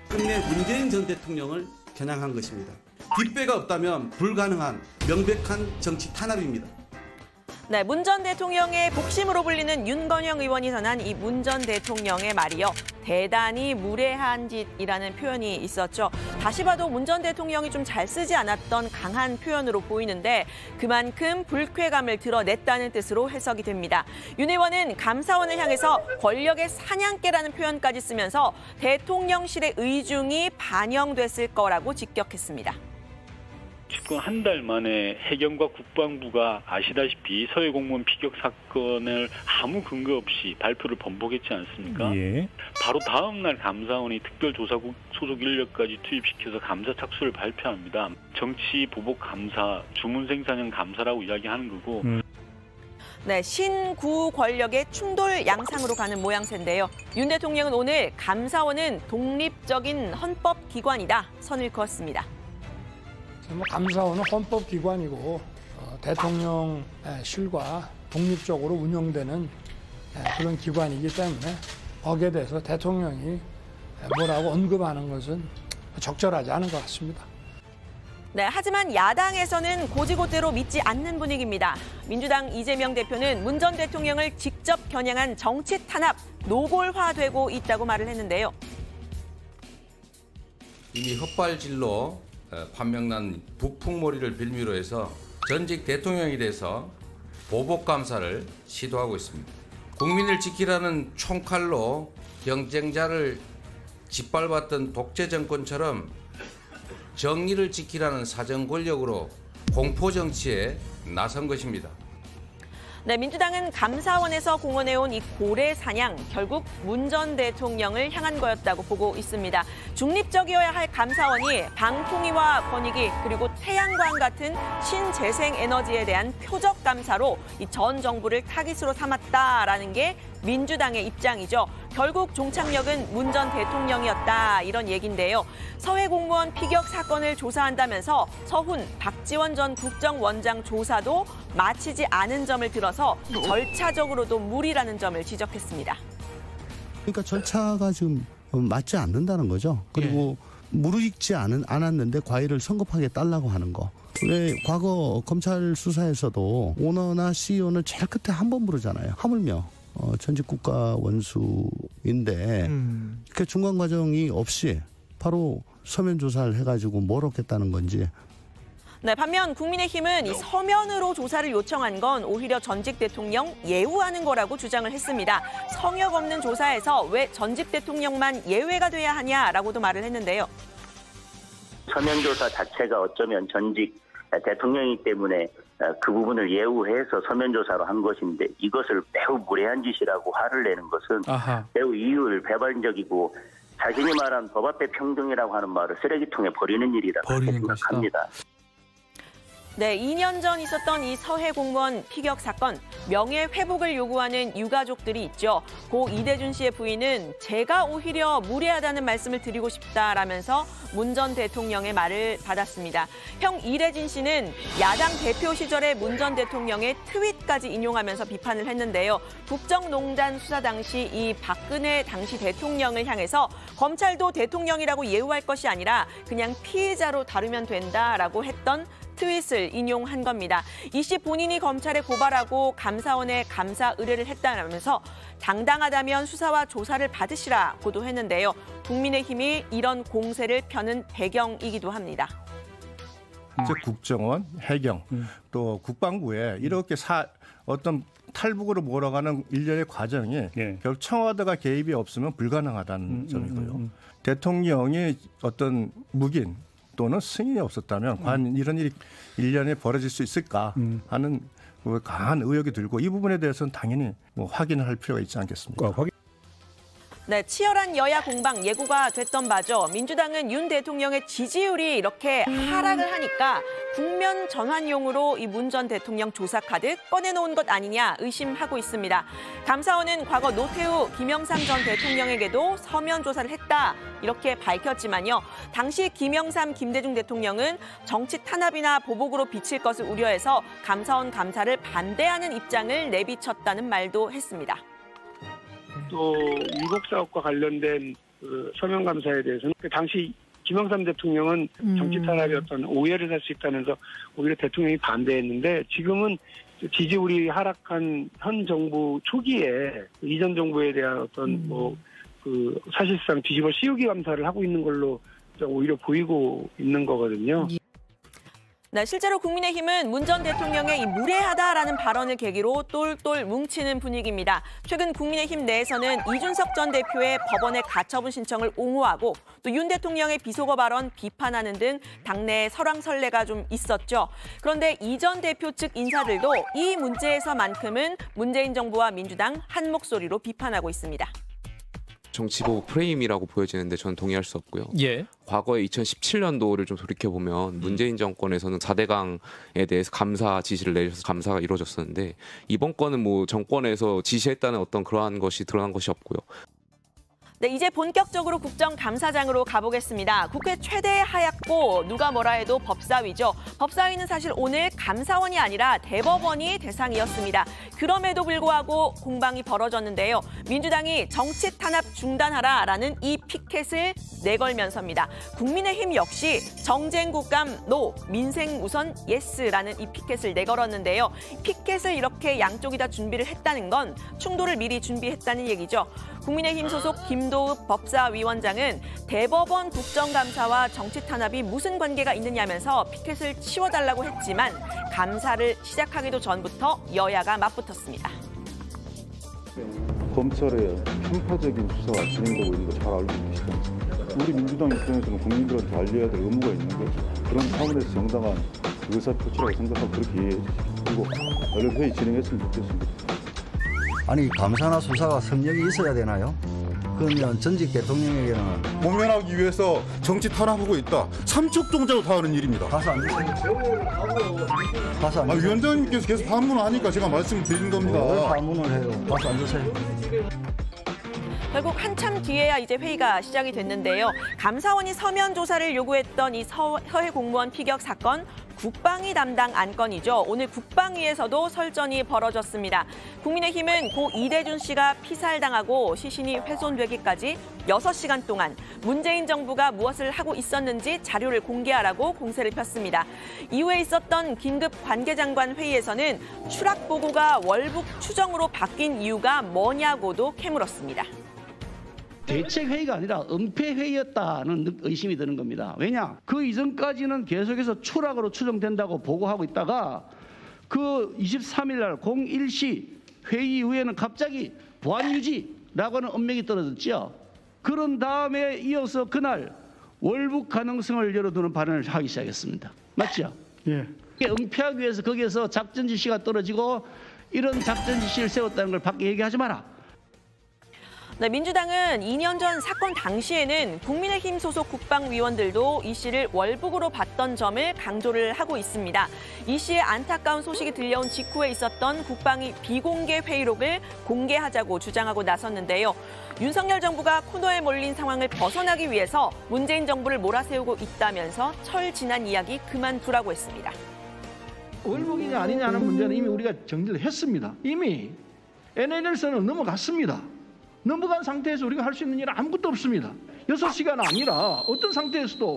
끝내 문재인 전 대통령을 겨냥한 것입니다. 뒷배가 없다면 불가능한 명백한 정치 탄압입니다. 네, 문 전 대통령의 복심으로 불리는 윤건영 의원이 전한 이 문 전 대통령의 말이요. 대단히 무례한 짓이라는 표현이 있었죠. 다시 봐도 문 전 대통령이 좀 잘 쓰지 않았던 강한 표현으로 보이는데 그만큼 불쾌감을 드러냈다는 뜻으로 해석이 됩니다. 윤 의원은 감사원을 향해서 권력의 사냥개라는 표현까지 쓰면서 대통령실의 의중이 반영됐을 거라고 직격했습니다. 집권 한 달 만에 해경과 국방부가 아시다시피 서해 공무원 피격 사건을 아무 근거 없이 발표를 번복했지 않습니까? 예. 바로 다음 날 감사원이 특별조사국 소속 인력까지 투입시켜서 감사 착수를 발표합니다. 정치 보복 감사, 주문생산형 감사라고 이야기하는 거고. 네, 신구 권력의 충돌 양상으로 가는 모양새인데요. 윤 대통령은 오늘 감사원은 독립적인 헌법기관이다 선을 그었습니다. 감사원은 헌법기관이고 대통령실과 독립적으로 운영되는 그런 기관이기 때문에 거기에 대해서 대통령이 뭐라고 언급하는 것은 적절하지 않은 것 같습니다. 네, 하지만 야당에서는 고지고대로 믿지 않는 분위기입니다. 민주당 이재명 대표는 문 전 대통령을 직접 겨냥한 정치 탄압, 노골화되고 있다고 말을 했는데요. 이미 헛발질로 판명난 북풍몰이를 빌미로 해서 전직 대통령에 대해서 보복감사를 시도하고 있습니다. 국민을 지키라는 총칼로 경쟁자를 짓밟았던 독재 정권처럼 정의를 지키라는 사정 권력으로 공포 정치에 나선 것입니다. 네, 민주당은 감사원에서 공언해온 이 고래 사냥 결국 문 전 대통령을 향한 거였다고 보고 있습니다. 중립적이어야 할 감사원이 방통위와 권익위 그리고 태양광 같은 신재생 에너지에 대한 표적 감사로 이 전 정부를 타깃으로 삼았다라는 게 민주당의 입장이죠. 결국 종착역은 문 전 대통령이었다 이런 얘기인데요. 서해 공무원 피격 사건을 조사한다면서 서훈, 박지원 전 국정원장 조사도 마치지 않은 점을 들어서 절차적으로도 무리라는 점을 지적했습니다. 그러니까 절차가 지금 맞지 않는다는 거죠. 그리고 무르익지 않았는데 과일을 성급하게 딸라고 하는 거. 왜 과거 검찰 수사에서도 오너나 CEO는 제일 끝에 한 번 부르잖아요. 하물며 전직 국가 원수인데 그 중간 과정이 없이 바로 서면 조사를 해가지고 뭘 얻겠다는 건지. 네, 반면 국민의힘은 이 서면으로 조사를 요청한 건 오히려 전직 대통령 예우하는 거라고 주장을 했습니다. 성역 없는 조사에서 왜 전직 대통령만 예외가 돼야 하냐라고도 말을 했는데요. 서면 조사 자체가 어쩌면 전직 대통령이기 때문에 그 부분을 예우해서 서면 조사로 한 것인데 이것을 매우 무례한 짓이라고 화를 내는 것은 매우 이율 배반적이고 자신이 말한 법 앞에 평등이라고 하는 말을 쓰레기통에 버리는 일이라고 생각합니다. 네, 2년 전 있었던 이 서해 공무원 피격 사건, 명예회복을 요구하는 유가족들이 있죠. 고 이대준 씨의 부인은 제가 오히려 무례하다는 말씀을 드리고 싶다라면서 문 전 대통령의 말을 받았습니다. 형 이대진 씨는 야당 대표 시절의 문 전 대통령의 트윗까지 인용하면서 비판을 했는데요. 국정농단 수사 당시 이 박근혜 당시 대통령을 향해서 검찰도 대통령이라고 예우할 것이 아니라 그냥 피해자로 다루면 된다라고 했던 트윗을 인용한 겁니다. 이 씨 본인이 검찰에 고발하고 감사원에 감사 의뢰를 했다면서 당당하다면 수사와 조사를 받으시라고도 했는데요. 국민의힘이 이런 공세를 펴는 배경이기도 합니다. 국정원, 해경, 또 국방부에 이렇게 어떤 탈북으로 몰아가는 일련의 과정이 결국 청와대가 개입이 없으면 불가능하다는 점이고요. 대통령이 어떤 묵인 또는 승인이 없었다면 과연 이런 일이 일련에 벌어질 수 있을까 하는 강한 의혹이 들고 이 부분에 대해서는 당연히 확인을 할 필요가 있지 않겠습니까? 네, 치열한 여야 공방 예고가 됐던 바죠. 민주당은 윤 대통령의 지지율이 이렇게 하락을 하니까 국면 전환용으로 이 문 전 대통령 조사 카드 꺼내놓은 것 아니냐 의심하고 있습니다. 감사원은 과거 노태우, 김영삼 전 대통령에게도 서면 조사를 했다 이렇게 밝혔지만요. 당시 김영삼, 김대중 대통령은 정치 탄압이나 보복으로 비칠 것을 우려해서 감사원 감사를 반대하는 입장을 내비쳤다는 말도 했습니다. 또 위복 사업과 관련된 그 서면 감사에 대해서는 당시 김영삼 대통령은 정치 탄압이 어떤 오해를 살 수 있다면서 오히려 대통령이 반대했는데 지금은 지지율이 하락한 현 정부 초기에 이전 정부에 대한 어떤 그 사실상 뒤집어 씌우기 감사를 하고 있는 걸로 오히려 보이고 있는 거거든요. 네, 실제로 국민의힘은 문 전 대통령의 이 무례하다라는 발언을 계기로 똘똘 뭉치는 분위기입니다. 최근 국민의힘 내에서는 이준석 전 대표의 법원에 가처분 신청을 옹호하고 또 윤 대통령의 비속어 발언 비판하는 등 당내 설왕설래가 좀 있었죠. 그런데 이 전 대표 측 인사들도 이 문제에서만큼은 문재인 정부와 민주당 한 목소리로 비판하고 있습니다. 정치보복 프레임이라고 보여지는데 저는 동의할 수 없고요. 과거에 2017년도를 좀 돌이켜보면 문재인 정권에서는 4대강에 대해서 감사 지시를 내려서 감사가 이루어졌었는데 이번 건은 뭐 정권에서 지시했다는 어떤 그러한 것이 드러난 것이 없고요. 네, 이제 본격적으로 국정감사장으로 가보겠습니다. 국회 최대 하얗고 누가 뭐라 해도 법사위죠. 법사위는 사실 오늘 감사원이 아니라 대법원이 대상이었습니다. 그럼에도 불구하고 공방이 벌어졌는데요. 민주당이 정치 탄압 중단하라라는 이 피켓을 내걸면서입니다. 국민의힘 역시 정쟁 국감 노, 민생 우선 예스라는 이 피켓을 내걸었는데요. 피켓을 이렇게 양쪽이 다 준비를 했다는 건 충돌을 미리 준비했다는 얘기죠. 국민의힘 소속 김도읍 법사위원장은 대법원 국정감사와 정치 탄압이 무슨 관계가 있느냐면서 피켓을 치워달라고 했지만 감사를 시작하기도 전부터 여야가 맞붙었습니다. 검찰의 편파적인 수사가 진행되고 있는 거 잘 알고 계시죠? 우리 민주당 입장에서는 국민들한테 알려야 될 의무가 있는 거죠. 그런 차원에서 정당한 의사표시라고 생각하고 그렇게 이해해 주십시오. 그리고 얼른 회의 진행했으면 좋겠습니다. 아니 감사나 수사가 성역이 있어야 되나요? 그러면 전직 대통령에게는 모면하기 위해서 정치 탄압하고 있다. 삼척동자도 다 하는 일입니다. 가서 앉으세요. 위원장님께서 계속 반문하니까 제가 말씀드린 겁니다. 왜 반문을 해요? 가서 앉으세요. 결국 한참 뒤에야 이제 회의가 시작이 됐는데요. 감사원이 서면 조사를 요구했던 이 서해 공무원 피격 사건 국방위 담당 안건이죠. 오늘 국방위에서도 설전이 벌어졌습니다. 국민의힘은 고 이대준 씨가 피살당하고 시신이 훼손되기까지 6시간 동안 문재인 정부가 무엇을 하고 있었는지 자료를 공개하라고 공세를 폈습니다. 이후에 있었던 긴급 관계장관 회의에서는 추락 보고가 월북 추정으로 바뀐 이유가 뭐냐고도 캐물었습니다. 대책회의가 아니라 은폐회의였다는 의심이 드는 겁니다. 왜냐? 그 이전까지는 계속해서 추락으로 추정된다고 보고하고 있다가 그 23일 날 01시 회의 이후에는 갑자기 보안유지라고 하는 언명이 떨어졌죠. 그런 다음에 이어서 그날 월북 가능성을 열어두는 발언을 하기 시작했습니다. 맞죠? 예. 은폐하기 위해서 거기에서 작전 지시가 떨어지고 이런 작전 지시를 세웠다는 걸 밖에 얘기하지 마라. 네, 민주당은 2년 전 사건 당시에는 국민의힘 소속 국방위원들도 이 씨를 월북으로 봤던 점을 강조를 하고 있습니다. 이 씨의 안타까운 소식이 들려온 직후에 있었던 국방위 비공개 회의록을 공개하자고 주장하고 나섰는데요. 윤석열 정부가 코너에 몰린 상황을 벗어나기 위해서 문재인 정부를 몰아세우고 있다면서 철지난 이야기 그만두라고 했습니다. 월북이냐 아니냐는 문제는 이미 우리가 정리를 했습니다. 이미 NLL선은 넘어갔습니다. 넘어간 상태에서 우리가 할 수 있는 일은 아무것도 없습니다. 6시간 아니라 어떤 상태에서도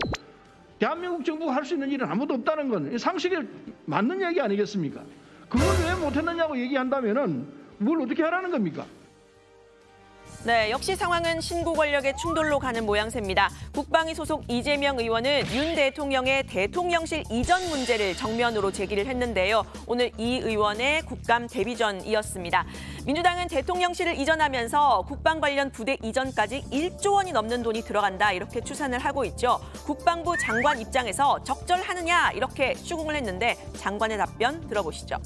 대한민국 정부가 할 수 있는 일은 아무것도 없다는 건 상식에 맞는 얘기 아니겠습니까? 그걸 왜 못했느냐고 얘기한다면은 뭘 어떻게 하라는 겁니까? 네, 역시 상황은 신구 권력의 충돌로 가는 모양새입니다. 국방위 소속 이재명 의원은 윤 대통령의 대통령실 이전 문제를 정면으로 제기를 했는데요. 오늘 이 의원의 국감 데뷔전이었습니다. 민주당은 대통령실을 이전하면서 국방 관련 부대 이전까지 1조 원이 넘는 돈이 들어간다 이렇게 추산을 하고 있죠. 국방부 장관 입장에서 적절하느냐 이렇게 추궁을 했는데 장관의 답변 들어보시죠.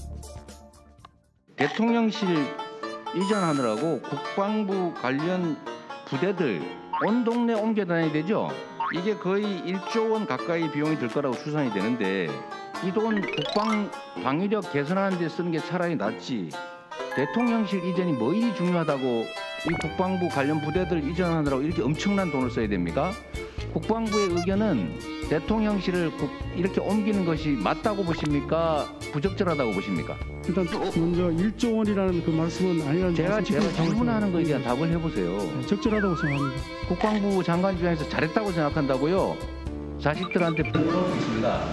대통령실 이전하느라고 국방부 관련 부대들 온 동네 옮겨 다녀야 되죠. 이게 거의 1조 원 가까이 비용이 들 거라고 추산이 되는데 이 돈 국방 방위력 개선하는 데 쓰는 게 차라리 낫지. 대통령실 이전이 뭐 일이 중요하다고 이 국방부 관련 부대들 이전하느라고 이렇게 엄청난 돈을 써야 됩니까? 국방부의 의견은 대통령실을 이렇게 옮기는 것이 맞다고 보십니까? 부적절하다고 보십니까? 일단 먼저 1조 원이라는 그 말씀은 아니라는 제가 질문하는 거에 대한 답을 해보세요. 적절하다고 생각합니다. 국방부 장관 입장에서 잘했다고 생각한다고요? 자식들한테 부끄럽습니다.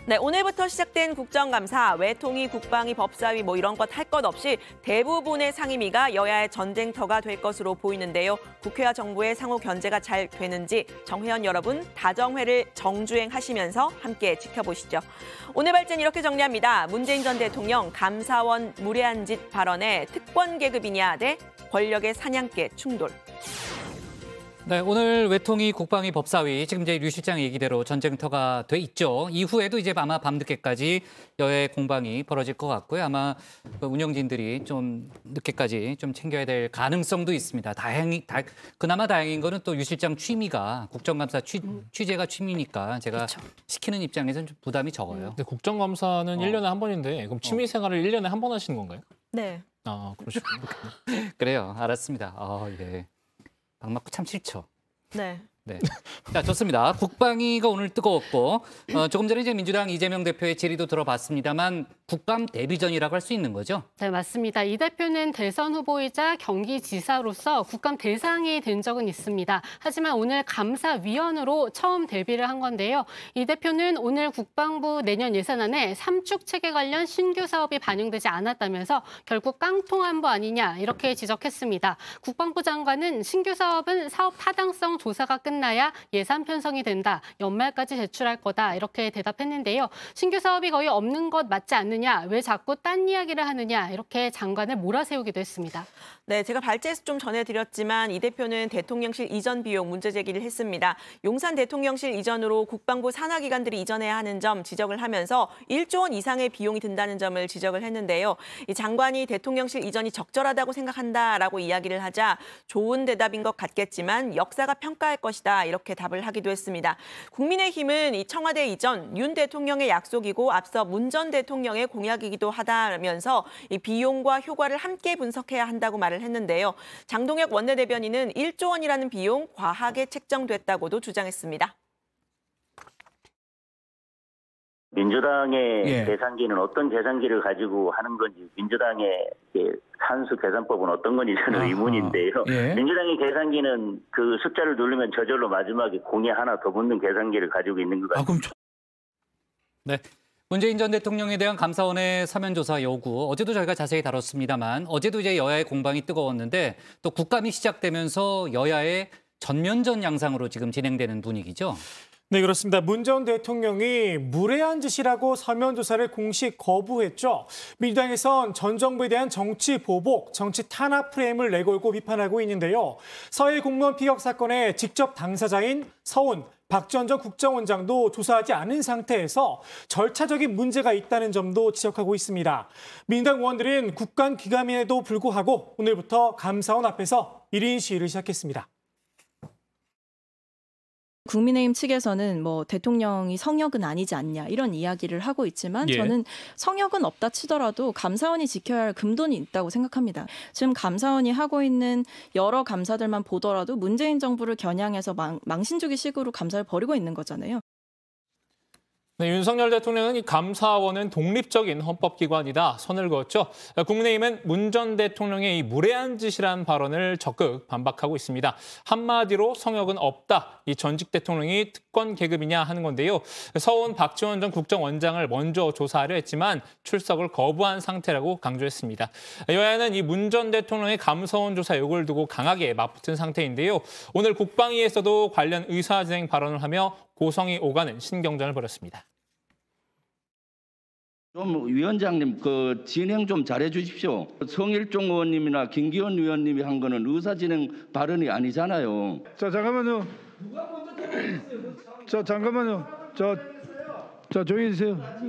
네, 오늘부터 시작된 국정감사, 외통위, 국방위, 법사위 뭐 이런 것 할 것 없이 대부분의 상임위가 여야의 전쟁터가 될 것으로 보이는데요. 국회와 정부의 상호 견제가 잘 되는지 정회원 여러분 다정회를 정주행하시면서 함께 지켜보시죠. 오늘 발전 이렇게 정리합니다. 문재인 전 대통령 감사원 무례한 짓 발언에 특권 계급이냐 대 권력의 사냥개 충돌. 네, 오늘 외통위, 국방위, 법사위 지금 이제 류 실장 얘기대로 전쟁터가 돼 있죠. 이후에도 이제 아마 밤늦게까지 여야의 공방이 벌어질 것 같고요. 아마 운영진들이 좀 늦게까지 좀 챙겨야 될 가능성도 있습니다. 그나마 다행인 거는 또 유 실장 취미가 국정감사 취재가 취미니까 제가 시키는 입장에서는 좀 부담이 적어요. 근데 국정감사는 1년에 한 번인데 그럼 취미 생활을 1년에 한 번 하시는 건가요? 네. 아, 그러시군요. 그래요. 알았습니다. 예. 박 맞고 참 싫죠. 네. 네. 자, 좋습니다. 국방위가 오늘 뜨거웠고 조금 전에 이제 민주당 이재명 대표의 질의도 들어봤습니다만 국감 데뷔전이라고 할 수 있는 거죠? 네, 맞습니다. 이 대표는 대선 후보이자 경기지사로서 국감 대상이 된 적은 있습니다. 하지만 오늘 감사위원으로 처음 데뷔를 한 건데요. 이 대표는 오늘 국방부 내년 예산안에 삼축 체계 관련 신규 사업이 반영되지 않았다면서 결국 깡통한부 아니냐 이렇게 지적했습니다. 국방부 장관은 신규 사업은 사업 타당성 조사가 끝나야 예산 편성이 된다. 연말까지 제출할 거다. 이렇게 대답했는데요. 신규 사업이 거의 없는 것 맞지 않느냐. 왜 자꾸 딴 이야기를 하느냐. 이렇게 장관을 몰아세우기도 했습니다. 네, 제가 발제해서 좀 전해드렸지만 이 대표는 대통령실 이전 비용 문제 제기를 했습니다. 용산 대통령실 이전으로 국방부 산하기관들이 이전해야 하는 점 지적을 하면서 1조 원 이상의 비용이 든다는 점을 지적을 했는데요. 이 장관이 대통령실 이전이 적절하다고 생각한다라고 이야기를 하자 좋은 대답인 것 같겠지만 역사가 평가할 것이다 이렇게 답을 하기도 했습니다. 국민의힘은 이 청와대 이전 윤 대통령의 약속이고 앞서 문 전 대통령의 공약이기도 하다면서 이 비용과 효과를 함께 분석해야 한다고 말을 했는데요. 장동혁 원내대변인은 1조 원이라는 비용 과하게 책정됐다고도 주장했습니다. 민주당의 계산기는 어떤 계산기를 가지고 하는 건지 민주당의 산수 계산법은 어떤 건지 저는 의문인데요. 민주당의 계산기는 그 숫자를 누르면 저절로 마지막에 공이 하나 더 붙는 계산기를 가지고 있는 것 같습니다. 네. 문재인 전 대통령에 대한 감사원의 사면 조사 요구 어제도 저희가 자세히 다뤘습니다만 어제도 이제 여야의 공방이 뜨거웠는데 또 국감이 시작되면서 여야의 전면전 양상으로 지금 진행되는 분위기죠. 네, 그렇습니다. 문 전 대통령이 무례한 짓이라고 서면 조사를 공식 거부했죠. 민주당에선 전 정부에 대한 정치 보복, 정치 탄압 프레임을 내걸고 비판하고 있는데요. 서해 공무원 피격 사건의 직접 당사자인 서훈, 박 전 국정원장도 조사하지 않은 상태에서 절차적인 문제가 있다는 점도 지적하고 있습니다. 민주당 의원들은 국감 기감임에도 불구하고 오늘부터 감사원 앞에서 1인 시위를 시작했습니다. 국민의힘 측에서는 뭐 대통령이 성역은 아니지 않냐 이런 이야기를 하고 있지만 저는 성역은 없다 치더라도 감사원이 지켜야 할 금돈이 있다고 생각합니다. 지금 감사원이 하고 있는 여러 감사들만 보더라도 문재인 정부를 겨냥해서 망신주기식으로 감사를 벌이고 있는 거잖아요. 네, 윤석열 대통령은 이 감사원은 독립적인 헌법기관이다 선을 그었죠. 국민의힘은 문 전 대통령의 이 무례한 짓이란 발언을 적극 반박하고 있습니다. 한마디로 성역은 없다. 이 전직 대통령이 특권 계급이냐 하는 건데요. 서온 박지원 전 국정원장을 먼저 조사하려 했지만 출석을 거부한 상태라고 강조했습니다. 여야는 이 문 전 대통령의 감사원 조사 요구를 두고 강하게 맞붙은 상태인데요. 오늘 국방위에서도 관련 의사진행 발언을 하며 고성이 오가는 신경전을 벌였습니다. 좀 위원장님 그 진행 좀 잘해 주십시오. 성일종 의원님이나 김기현 의원님이 한 거는 의사진행 발언이 아니잖아요. 자 잠깐만요. 자 잠깐만요. 자 조용히 해주세요. 한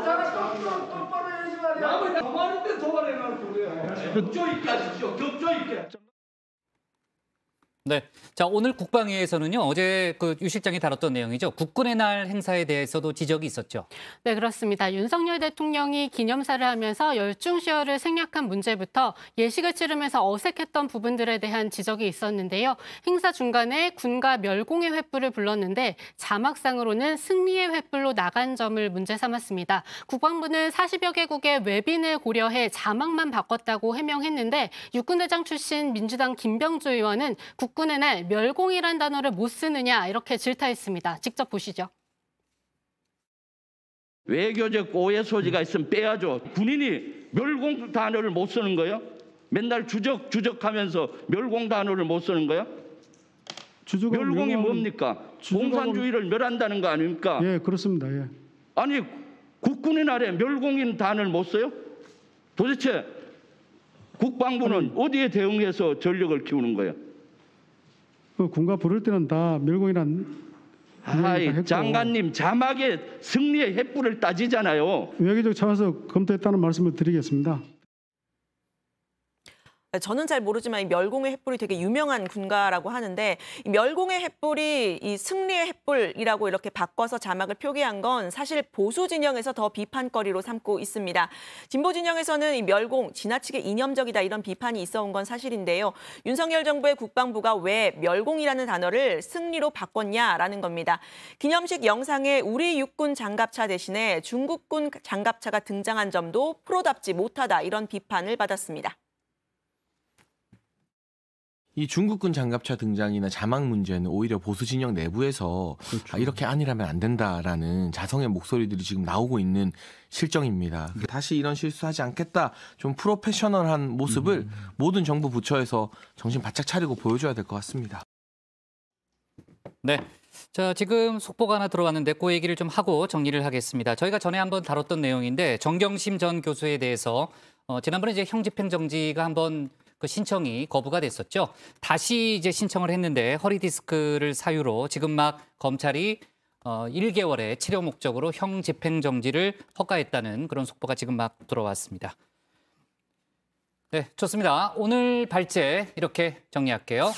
사람 똑바로 해야지 말이야. 더 많은데 더 말해놔 그래요. 격조 있게 하십시오. 격조 있게. 네, 자 오늘 국방위에서는요 어제 그 유 실장이 다뤘던 내용이죠. 국군의 날 행사에 대해서도 지적이 있었죠. 네, 그렇습니다. 윤석열 대통령이 기념사를 하면서 열중시어를 생략한 문제부터 예식을 치르면서 어색했던 부분들에 대한 지적이 있었는데요. 행사 중간에 군가 멸공의 횃불을 불렀는데 자막상으로는 승리의 횃불로 나간 점을 문제 삼았습니다. 국방부는 40여 개국의 외빈을 고려해 자막만 바꿨다고 해명했는데 육군대장 출신 민주당 김병주 의원은 국군의 날 멸공이란 단어를 못 쓰느냐 이렇게 질타했습니다. 직접 보시죠. 외교적 오해 소지가 있으면 빼야죠. 군인이 멸공 단어를 못 쓰는 거예요? 맨날 주적하면서 멸공 단어를 못 쓰는 거예요? 멸공이 뭡니까? 공산주의를 멸한다는 거 아닙니까? 예, 그렇습니다. 예. 아니 국군의 날에 멸공인 단어를 못 써요? 도대체 국방부는 어디에 대응해서 전력을 키우는 거예요? 그 군가 부를 때는 다 멸공이란. 아이 장관님 자막에 승리의 횃불을 따지잖아요. 외교적 차원에서 검토했다는 말씀을 드리겠습니다. 저는 잘 모르지만 이 멸공의 횃불이 되게 유명한 군가라고 하는데 이 멸공의 횃불이 이 승리의 횃불이라고 이렇게 바꿔서 자막을 표기한 건 사실 보수 진영에서 더 비판거리로 삼고 있습니다. 진보 진영에서는 이 멸공 지나치게 이념적이다 이런 비판이 있어온 건 사실인데요. 윤석열 정부의 국방부가 왜 멸공이라는 단어를 승리로 바꿨냐라는 겁니다. 기념식 영상에 우리 육군 장갑차 대신에 중국군 장갑차가 등장한 점도 프로답지 못하다 이런 비판을 받았습니다. 이 중국군 장갑차 등장이나 자막 문제는 오히려 보수 진영 내부에서 그렇죠. 이렇게 아니라면 안 된다라는 자성의 목소리들이 지금 나오고 있는 실정입니다. 다시 이런 실수하지 않겠다. 좀 프로페셔널한 모습을 모든 정부 부처에서 정신 바짝 차리고 보여줘야 될 것 같습니다. 네. 자, 지금 속보가 하나 들어왔는데 그 얘기를 좀 하고 정리를 하겠습니다. 저희가 전에 한번 다뤘던 내용인데 정경심 전 교수에 대해서 지난번에 이제 형집행정지가 한번 그 신청이 거부가 됐었죠. 다시 이제 신청을 했는데 허리 디스크를 사유로 지금 막 검찰이 1개월의 치료 목적으로 형 집행정지를 허가했다는 그런 속보가 지금 막 들어왔습니다. 네, 좋습니다. 오늘 발제 이렇게 정리할게요.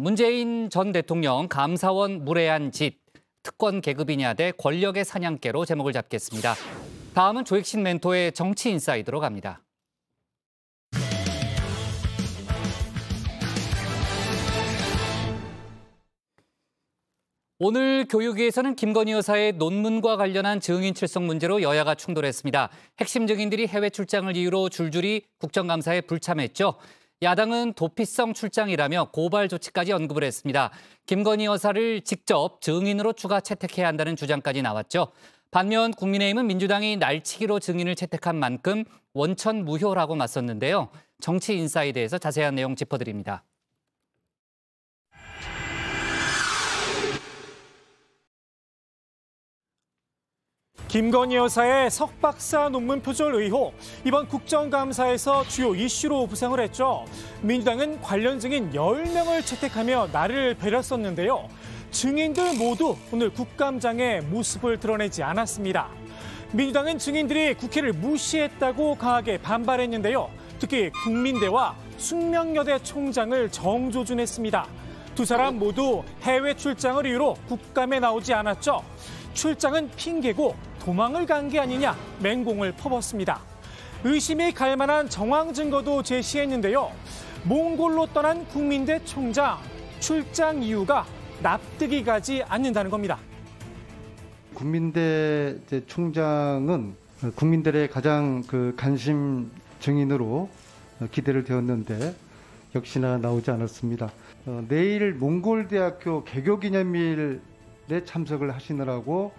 문재인 전 대통령 감사원 무례한 짓, 특권 계급이냐 대 권력의 사냥개로 제목을 잡겠습니다. 다음은 조익신 멘토의 정치 인사이드로 갑니다. 오늘 교육위에서는 김건희 여사의 논문과 관련한 증인 출석 문제로 여야가 충돌했습니다. 핵심 증인들이 해외 출장을 이유로 줄줄이 국정감사에 불참했죠. 야당은 도피성 출장이라며 고발 조치까지 언급을 했습니다. 김건희 여사를 직접 증인으로 추가 채택해야 한다는 주장까지 나왔죠. 반면 국민의힘은 민주당이 날치기로 증인을 채택한 만큼 원천 무효라고 맞섰는데요. 정치 인사이드에서 자세한 내용 짚어드립니다. 김건희 여사의 석박사 논문 표절 의혹, 이번 국정감사에서 주요 이슈로 부상을 했죠. 민주당은 관련 증인 10명을 채택하며 나를 배렸었는데요. 증인들 모두 오늘 국감장에 모습을 드러내지 않았습니다. 민주당은 증인들이 국회를 무시했다고 강하게 반발했는데요. 특히 국민대와 숙명여대 총장을 정조준했습니다. 두 사람 모두 해외 출장을 이유로 국감에 나오지 않았죠. 출장은 핑계고 도망을 간 게 아니냐 맹공을 퍼붓습니다. 의심이 갈 만한 정황 증거도 제시했는데요. 몽골로 떠난 국민대 총장, 출장 이유가 납득이 가지 않는다는 겁니다. 국민대 총장은 국민들의 가장 관심 증인으로 기대를 되었는데 역시나 나오지 않았습니다. 내일 몽골대학교 개교기념일에 참석을 하시느라고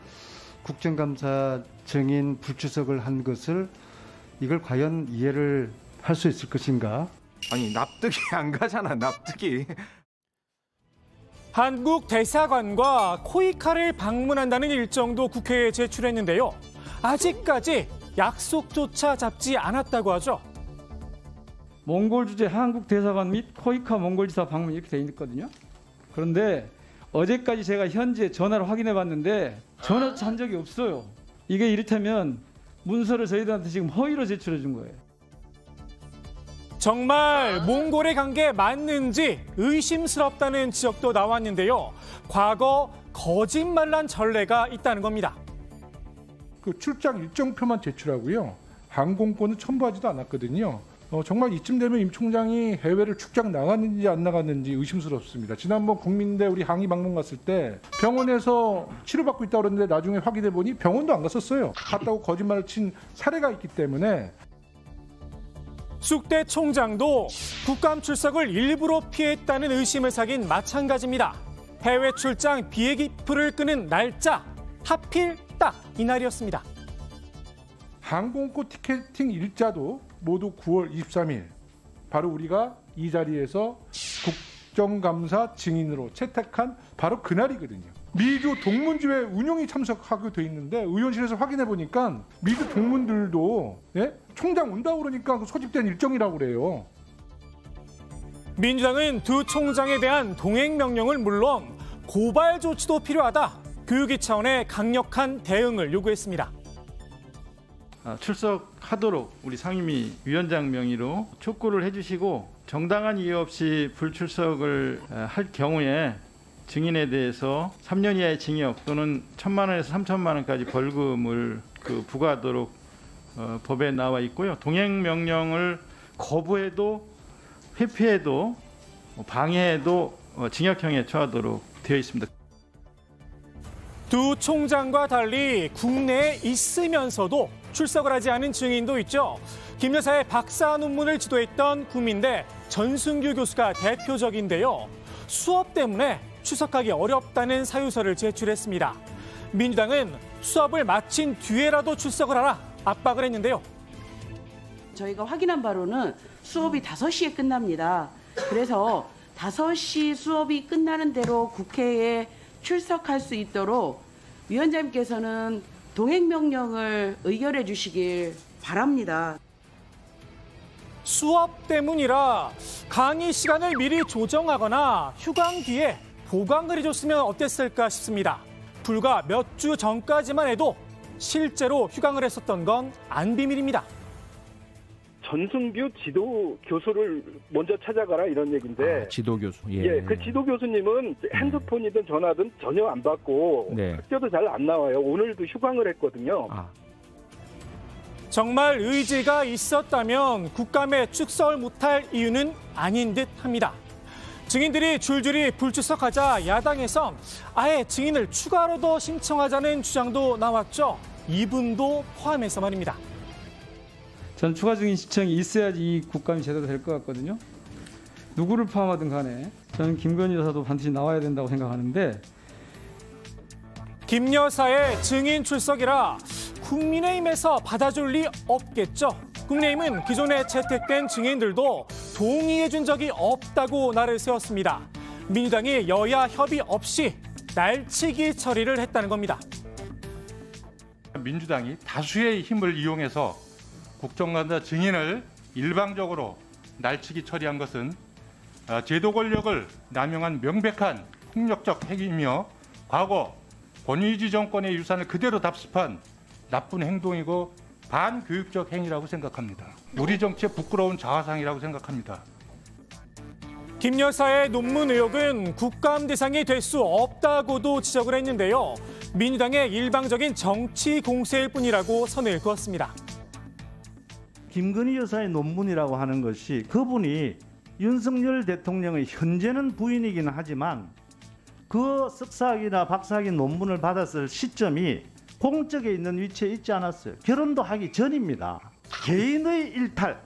국정감사 증인 불출석을 한 것을 이걸 과연 이해를 할 수 있을 것인가? 아니 납득이 안 가잖아, 납득이. 한국 대사관과 코이카를 방문한다는 일정도 국회에 제출했는데요. 아직까지 약속조차 잡지 않았다고 하죠. 몽골 주재 한국 대사관 및 코이카 몽골지사 방문 이렇게 돼 있거든요. 그런데 어제까지 제가 현지에 전화를 확인해 봤는데 전화도 한 적이 없어요. 이게 이를테면 문서를 저희들한테 지금 허위로 제출해 준 거예요. 정말 몽골에 간 게 맞는지 의심스럽다는 지적도 나왔는데요. 과거 거짓말란 전례가 있다는 겁니다. 그 출장 일정표만 제출하고요. 항공권은 첨부하지도 않았거든요. 정말 이쯤 되면 임 총장이 해외를 출장 나갔는지 안 나갔는지 의심스럽습니다. 지난번 국민대 우리 항의 방문 갔을 때 병원에서 치료받고 있다고 그랬는데 나중에 확인해 보니 병원도 안 갔었어요. 갔다고 거짓말을 친 사례가 있기 때문에. 쑥대 총장도 국감 출석을 일부러 피했다는 의심을 사긴 마찬가지입니다. 해외 출장 비행기표를 끄는 날짜, 하필 딱 이날이었습니다. 항공권 티켓팅 일자도 모두 9월 23일. 바로 우리가 이 자리에서 국정감사 증인으로 채택한 바로 그날이거든요. 미주 동문지회 운용이 참석하게 돼 있는데 의원실에서 확인해 보니까 미주 동문들도 총장 온다고 그러니까 소집된 일정이라고 그래요. 민주당은 두 총장에 대한 동행 명령을 물론 고발 조치도 필요하다. 교육위 차원의 강력한 대응을 요구했습니다. 출석하도록 우리 상임위 위원장 명의로 촉구를 해주시고 정당한 이유 없이 불출석을 할 경우에 증인에 대해서 3년 이하의 징역 또는 1,000만 원에서 3,000만 원까지 벌금을 부과하도록 법에 나와 있고요. 동행 명령을 거부해도 회피해도 방해해도 징역형에 처하도록 되어 있습니다. 두 총장과 달리 국내에 있으면서도 출석을 하지 않은 증인도 있죠. 김 여사의 박사 논문을 지도했던 국민대 전승규 교수가 대표적인데요. 수업 때문에 출석하기 어렵다는 사유서를 제출했습니다. 민주당은 수업을 마친 뒤에라도 출석을 하라 압박을 했는데요. 저희가 확인한 바로는 수업이 5시에 끝납니다. 그래서 5시 수업이 끝나는 대로 국회에 출석할 수 있도록 위원장님께서는 동행명령을 의결해 주시길 바랍니다. 수업 때문이라 강의 시간을 미리 조정하거나 휴강 뒤에 보강을 해줬으면 어땠을까 싶습니다. 불과 몇 주 전까지만 해도 실제로 휴강을 했었던 건 안 비밀입니다. 전승규 지도 교수를 먼저 찾아가라 이런 얘기인데. 지도 교수. 예, 그 지도 교수님은 핸드폰이든 전화든 전혀 안 받고 학교도 잘 안 나와요. 오늘도 휴강을 했거든요. 정말 의지가 있었다면 국감에 출석을 못할 이유는 아닌 듯합니다. 증인들이 줄줄이 불출석하자 야당에선 아예 증인을 추가로 더 신청하자는 주장도 나왔죠. 이분도 포함해서 말입니다. 전 추가 증인 신청이 있어야지 이 국감이 제대로 될 것 같거든요. 누구를 포함하든 간에 저는 김건희 여사도 반드시 나와야 된다고 생각하는데 김 여사의 증인 출석이라 국민의힘에서 받아줄 리 없겠죠. 국민의힘은 기존에 채택된 증인들도 동의해준 적이 없다고 날을 세웠습니다. 민주당이 여야 협의 없이 날치기 처리를 했다는 겁니다. 민주당이 다수의 힘을 이용해서 국정감사 증인을 일방적으로 날치기 처리한 것은 제도 권력을 남용한 명백한 폭력적 행위이며 과거 권위주의 정권의 유산을 그대로 답습한 나쁜 행동이고 반교육적 행위라고 생각합니다. 우리 정치의 부끄러운 자화상이라고 생각합니다. 김 여사의 논문 의혹은 국감 대상이 될 수 없다고도 지적을 했는데요. 민주당의 일방적인 정치 공세일 뿐이라고 선을 그었습니다. 김건희 여사의 논문이라고 하는 것이 그분이 윤석열 대통령의 현재는 부인이기는 하지만 그 석사학위나 박사학위 논문을 받았을 시점이 공적에 있는 위치에 있지 않았어요. 결혼도 하기 전입니다. 개인의 일탈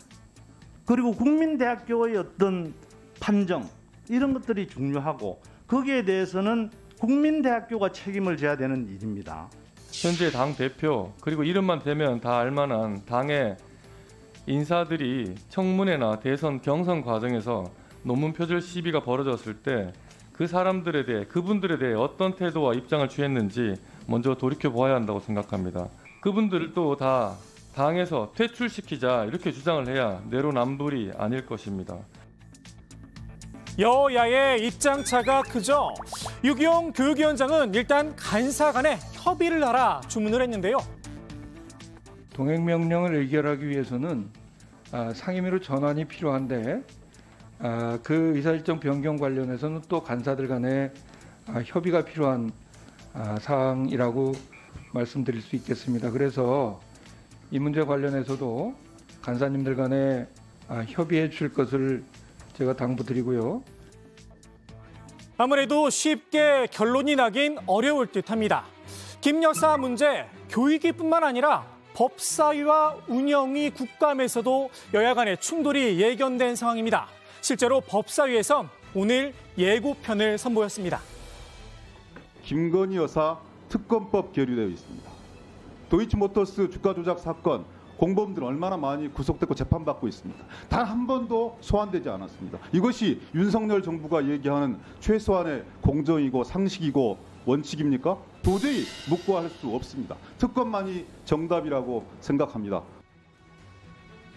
그리고 국민대학교의 어떤 판정 이런 것들이 중요하고 거기에 대해서는 국민대학교가 책임을 져야 되는 일입니다. 현재 당 대표 그리고 이름만 대면 다 알만한 당의 인사들이 청문회나 대선 경선 과정에서 논문 표절 시비가 벌어졌을 때 그 사람들에 대해 그분들에 대해 어떤 태도와 입장을 취했는지 먼저 돌이켜 보아야 한다고 생각합니다. 그분들도 다 당에서 퇴출시키자 이렇게 주장을 해야 내로남불이 아닐 것입니다. 여야의 입장차가 크죠. 유기용 교육위원장은 일단 간사 간에 협의를 하라 주문을 했는데요. 동행명령을 의결하기 위해서는 상임위로 전환이 필요한데 그 의사일정 변경 관련해서는 또 간사들 간에 협의가 필요한 사항이라고 말씀드릴 수 있겠습니다. 그래서 이 문제 관련해서도 간사님들 간에 협의해 줄 것을 제가 당부드리고요. 아무래도 쉽게 결론이 나긴 어려울 듯합니다. 김 여사 문제, 교육위뿐만 아니라 법사위와 운영위 국감에서도 여야 간의 충돌이 예견된 상황입니다. 실제로 법사위에선 오늘 예고편을 선보였습니다. 김건희 여사 특검법 계류되어 있습니다. 도이치모터스 주가 조작 사건 공범들 얼마나 많이 구속됐고 재판받고 있습니다. 단 한 번도 소환되지 않았습니다. 이것이 윤석열 정부가 얘기하는 최소한의 공정이고 상식이고 원칙입니까? 도저히 묵고할 수 없습니다. 특검만이 정답이라고 생각합니다.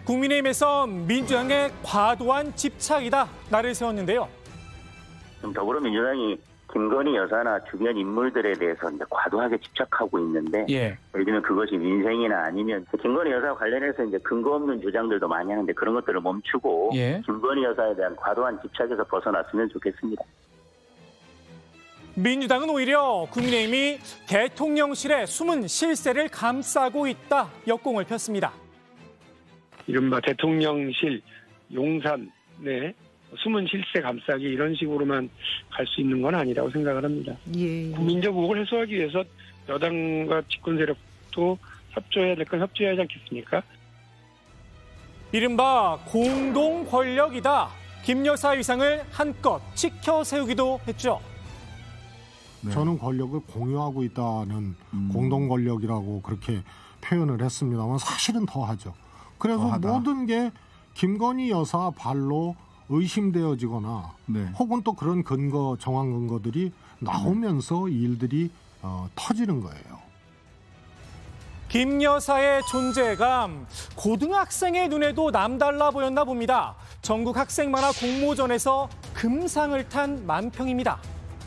국민의힘에선 민주당의 과도한 집착이다 날을 세웠는데요. 더불어민주당이 김건희 여사나 주변 인물들에 대해서 이제 과도하게 집착하고 있는데, 예를 들면 그것이 민생이나 아니면 김건희 여사 관련해서 이제 근거 없는 주장들도 많이 하는데 그런 것들을 멈추고 김건희 여사에 대한 과도한 집착에서 벗어났으면 좋겠습니다. 민주당은 오히려 국민의힘이 대통령실의 숨은 실세를 감싸고 있다 역공을 폈습니다. 이른바 대통령실 용산의 숨은 실세 감싸기 이런 식으로만 갈 수 있는 건 아니라고 생각을 합니다. 국민적 의혹을 해소하기 위해서 여당과 집권 세력도 협조해야 될 건 협조해야 하지 않겠습니까? 이른바 공동 권력이다. 김 여사 위상을 한껏 치켜 세우기도 했죠. 저는 권력을 공유하고 있다는 공동 권력이라고 그렇게 표현을 했습니다만 사실은 더하죠. 그래서 모든 게 김건희 여사 발로 의심되어지거나 혹은 또 그런 근거, 정황 근거들이 나오면서 일들이 터지는 거예요. 김 여사의 존재감, 고등학생의 눈에도 남달라 보였나 봅니다. 전국 학생만화 공모전에서 금상을 탄 만평입니다.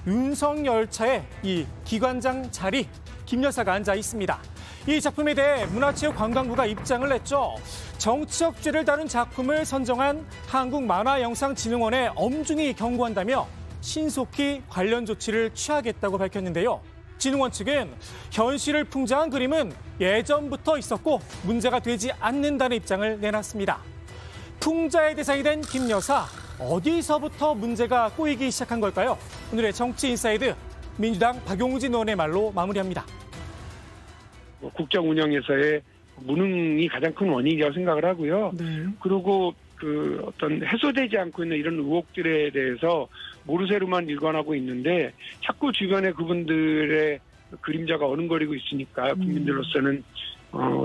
윤석열차의 이 기관장 자리, 김 여사가 앉아 있습니다. 이 작품에 대해 문화체육관광부가 입장을 냈죠. 정치적 죄를 다룬 작품을 선정한 한국만화영상진흥원에 엄중히 경고한다며 신속히 관련 조치를 취하겠다고 밝혔는데요. 진흥원 측은 현실을 풍자한 그림은 예전부터 있었고 문제가 되지 않는다는 입장을 내놨습니다. 풍자의 대상이 된 김 여사, 어디서부터 문제가 꼬이기 시작한 걸까요? 오늘의 정치인사이드, 민주당 박용진 의원의 말로 마무리합니다. 국정 운영에서의 무능이 가장 큰 원인이라고 생각을 하고요. 그리고 그 어떤 해소되지 않고 있는 이런 의혹들에 대해서 모르쇠로만 일관하고 있는데 자꾸 주변에 그분들의 그림자가 어른거리고 있으니까 국민들로서는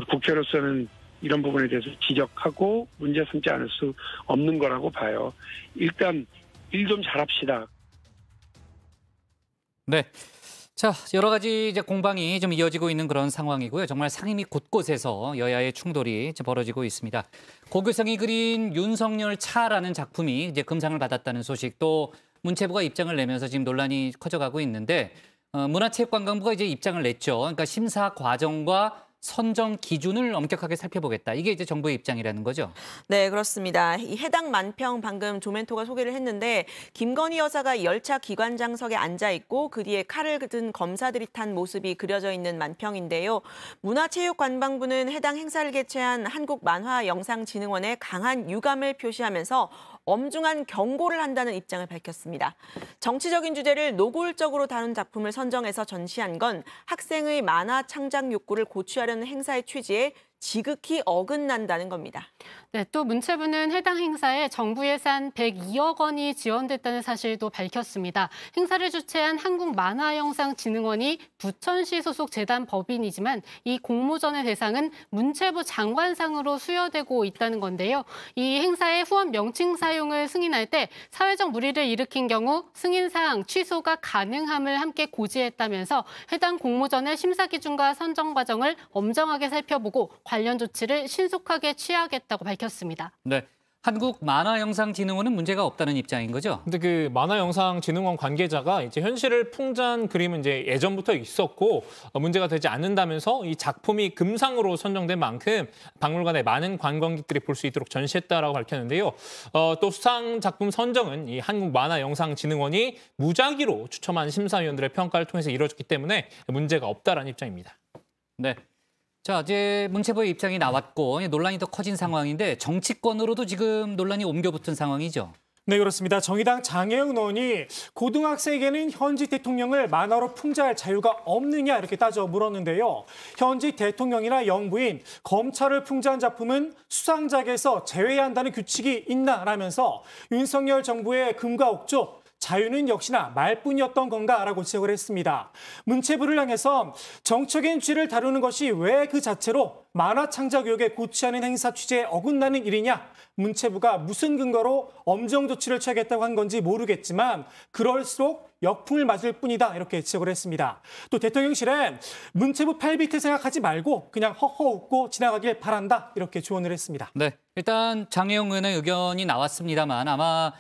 국회로서는 이런 부분에 대해서 지적하고 문제 삼지 않을 수 없는 거라고 봐요. 일단 일 좀 잘합시다. 네. 자, 여러 가지 이제 공방이 좀 이어지고 있는 그런 상황이고요. 정말 상임위 곳곳에서 여야의 충돌이 벌어지고 있습니다. 고교성이 그린 윤석열 차라는 작품이 이제 금상을 받았다는 소식, 또 문체부가 입장을 내면서 지금 논란이 커져가고 있는데, 문화체육관광부가 이제 입장을 냈죠. 그러니까 심사 과정과 선정 기준을 엄격하게 살펴보겠다. 이게 이제 정부의 입장이라는 거죠. 네, 그렇습니다. 이 해당 만평 방금 조멘토가 소개를 했는데 김건희 여사가 열차 기관장석에 앉아 있고 그 뒤에 칼을 든 검사들이 탄 모습이 그려져 있는 만평인데요. 문화체육관광부는 해당 행사를 개최한 한국만화영상진흥원에 강한 유감을 표시하면서 엄중한 경고를 한다는 입장을 밝혔습니다. 정치적인 주제를 노골적으로 다룬 작품을 선정해서 전시한 건 학생의 만화 창작 욕구를 고취하려는 행사의 취지에 지극히 어긋난다는 겁니다. 네, 또 문체부는 해당 행사에 정부 예산 102억 원이 지원됐다는 사실도 밝혔습니다. 행사를 주최한 한국만화영상진흥원이 부천시 소속 재단 법인이지만 이 공모전의 대상은 문체부 장관상으로 수여되고 있다는 건데요. 이 행사의 후원 명칭 사용을 승인할 때 사회적 물의를 일으킨 경우 승인사항 취소가 가능함을 함께 고지했다면서 해당 공모전의 심사 기준과 선정 과정을 엄정하게 살펴보고 관련 조치를 신속하게 취하겠다고 밝혔습니다. 네. 한국만화영상진흥원은 문제가 없다는 입장인 거죠? 근데 그 만화영상진흥원 관계자가 이제 현실을 풍자한 그림은 이제 예전부터 있었고 문제가 되지 않는다면서 이 작품이 금상으로 선정된 만큼 박물관에 많은 관광객들이 볼 수 있도록 전시했다라고 밝혔는데요. 또 수상 작품 선정은 이 한국만화영상진흥원이 무작위로 추첨한 심사위원들의 평가를 통해서 이루어졌기 때문에 문제가 없다라는 입장입니다. 네. 자, 이제 문체부의 입장이 나왔고 논란이 더 커진 상황인데 정치권으로도 지금 논란이 옮겨붙은 상황이죠. 네, 그렇습니다. 정의당 장혜영 의원이 고등학생에게는 현직 대통령을 만화로 풍자할 자유가 없느냐 이렇게 따져 물었는데요. 현직 대통령이나 영부인, 검찰을 풍자한 작품은 수상작에서 제외해야 한다는 규칙이 있나라면서 윤석열 정부의 금과 옥조, 자유는 역시나 말뿐이었던 건가라고 지적을 했습니다. 문체부를 향해서 정적인 주제를 다루는 것이 왜 그 자체로 만화 창작 의혹에 고취하는 행사 취지에 어긋나는 일이냐. 문체부가 무슨 근거로 엄정 조치를 취하겠다고 한 건지 모르겠지만 그럴수록 역풍을 맞을 뿐이다 이렇게 지적을 했습니다. 또 대통령실은 문체부 팔비트 생각하지 말고 그냥 허허 웃고 지나가길 바란다 이렇게 조언을 했습니다. 네, 일단 장혜영 의원의 의견이 나왔습니다만 아마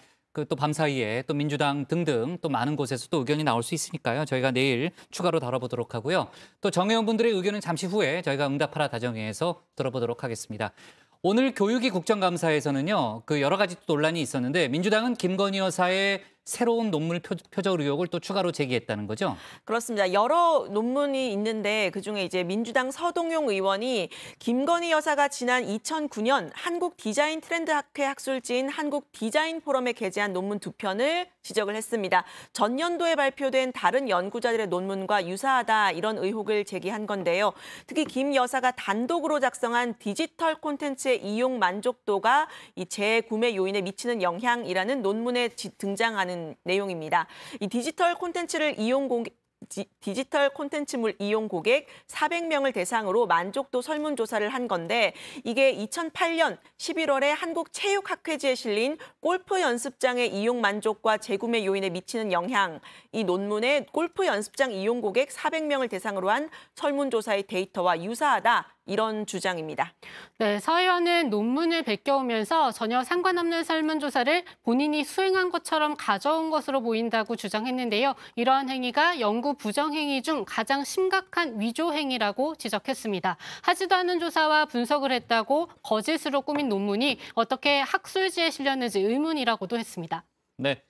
또 밤사이에 또 민주당 등등 또 많은 곳에서 또 의견이 나올 수 있으니까요. 저희가 내일 추가로 다뤄보도록 하고요. 또 정혜원 분들의 의견은 잠시 후에 저희가 응답하라 다정회에서 들어보도록 하겠습니다. 오늘 교육위 국정감사에서는요. 그 여러 가지 논란이 있었는데 민주당은 김건희 여사의 새로운 논문 표절 의혹을 또 추가로 제기했다는 거죠? 그렇습니다. 여러 논문이 있는데 그중에 이제 민주당 서동용 의원이 김건희 여사가 지난 2009년 한국 디자인 트렌드 학회 학술지인 한국 디자인 포럼에 게재한 논문 2편을 지적을 했습니다. 전년도에 발표된 다른 연구자들의 논문과 유사하다 이런 의혹을 제기한 건데요. 특히 김 여사가 단독으로 작성한 디지털 콘텐츠의 이용 만족도가 이 재구매 요인에 미치는 영향이라는 논문에 등장하는 내용입니다. 이 디지털 콘텐츠물 이용 고객 400명을 대상으로 만족도 설문조사를 한 건데 이게 2008년 11월에 한국체육학회지에 실린 골프 연습장의 이용 만족과 재구매 요인에 미치는 영향, 이 논문의 골프 연습장 이용 고객 400명을 대상으로 한 설문조사의 데이터와 유사하다. 이런 주장입니다. 네, 서 의원은 논문을 베껴오면서 전혀 상관없는 설문조사를 본인이 수행한 것처럼 가져온 것으로 보인다고 주장했는데요. 이러한 행위가 연구 부정행위 중 가장 심각한 위조 행위라고 지적했습니다. 하지도 않은 조사와 분석을 했다고 거짓으로 꾸민 논문이 어떻게 학술지에 실렸는지 의문이라고도 했습니다. 네,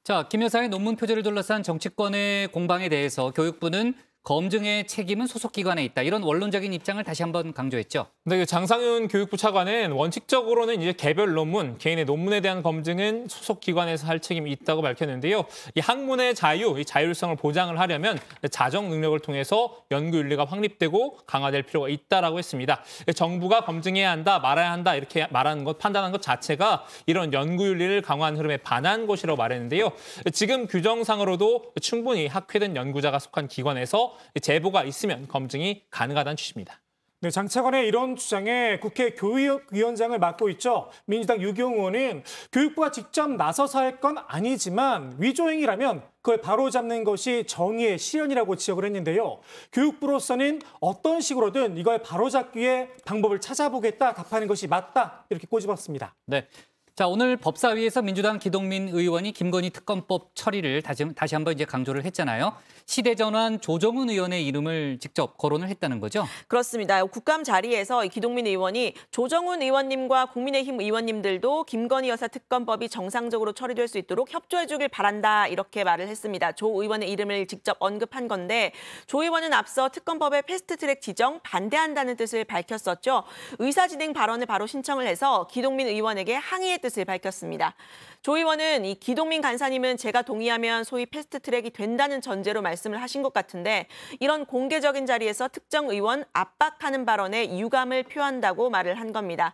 자, 김 여사의 논문 표절을 둘러싼 정치권의 공방에 대해서 교육부는 검증의 책임은 소속기관에 있다. 이런 원론적인 입장을 다시 한번 강조했죠. 네, 장상윤 교육부 차관은 원칙적으로는 이제 개별 논문, 개인의 논문에 대한 검증은 소속기관에서 할 책임이 있다고 밝혔는데요. 이 학문의 자유, 이 자율성을 보장을 하려면 자정 능력을 통해서 연구윤리가 확립되고 강화될 필요가 있다라고 했습니다. 정부가 검증해야 한다, 말아야 한다 이렇게 말하는 것, 판단하는 것 자체가 이런 연구윤리를 강화한 흐름에 반한 것이라고 말했는데요. 지금 규정상으로도 충분히 학회든 연구자가 속한 기관에서 제보가 있으면 검증이 가능하다는 취지입니다. 네, 장 차관의 이런 주장에 국회 교육위원장을 맡고 있죠. 민주당 유기용 의원은 교육부가 직접 나서서 할 건 아니지만 위조행위라면 그걸 바로잡는 것이 정의의 실현이라고 지적을 했는데요. 교육부로서는 어떤 식으로든 이걸 바로잡기 위해 방법을 찾아보겠다 답하는 것이 맞다 이렇게 꼬집었습니다. 네. 자, 오늘 법사위에서 민주당 기동민 의원이 김건희 특검법 처리를 다시 한번 이제 강조를 했잖아요. 시대전환 조정훈 의원의 이름을 직접 거론을 했다는 거죠? 그렇습니다. 국감 자리에서 기동민 의원이 조정훈 의원님과 국민의힘 의원님들도 김건희 여사 특검법이 정상적으로 처리될 수 있도록 협조해 주길 바란다 이렇게 말을 했습니다. 조 의원의 이름을 직접 언급한 건데 조 의원은 앞서 특검법의 패스트트랙 지정 반대한다는 뜻을 밝혔었죠. 의사진행 발언을 바로 신청을 해서 기동민 의원에게 항의의 뜻을 밝혔습니다. 조 의원은 이 기동민 간사님은 제가 동의하면 소위 패스트트랙이 된다는 전제로 말씀을 하신 것 같은데 이런 공개적인 자리에서 특정 의원 압박하는 발언에 유감을 표한다고 말을 한 겁니다.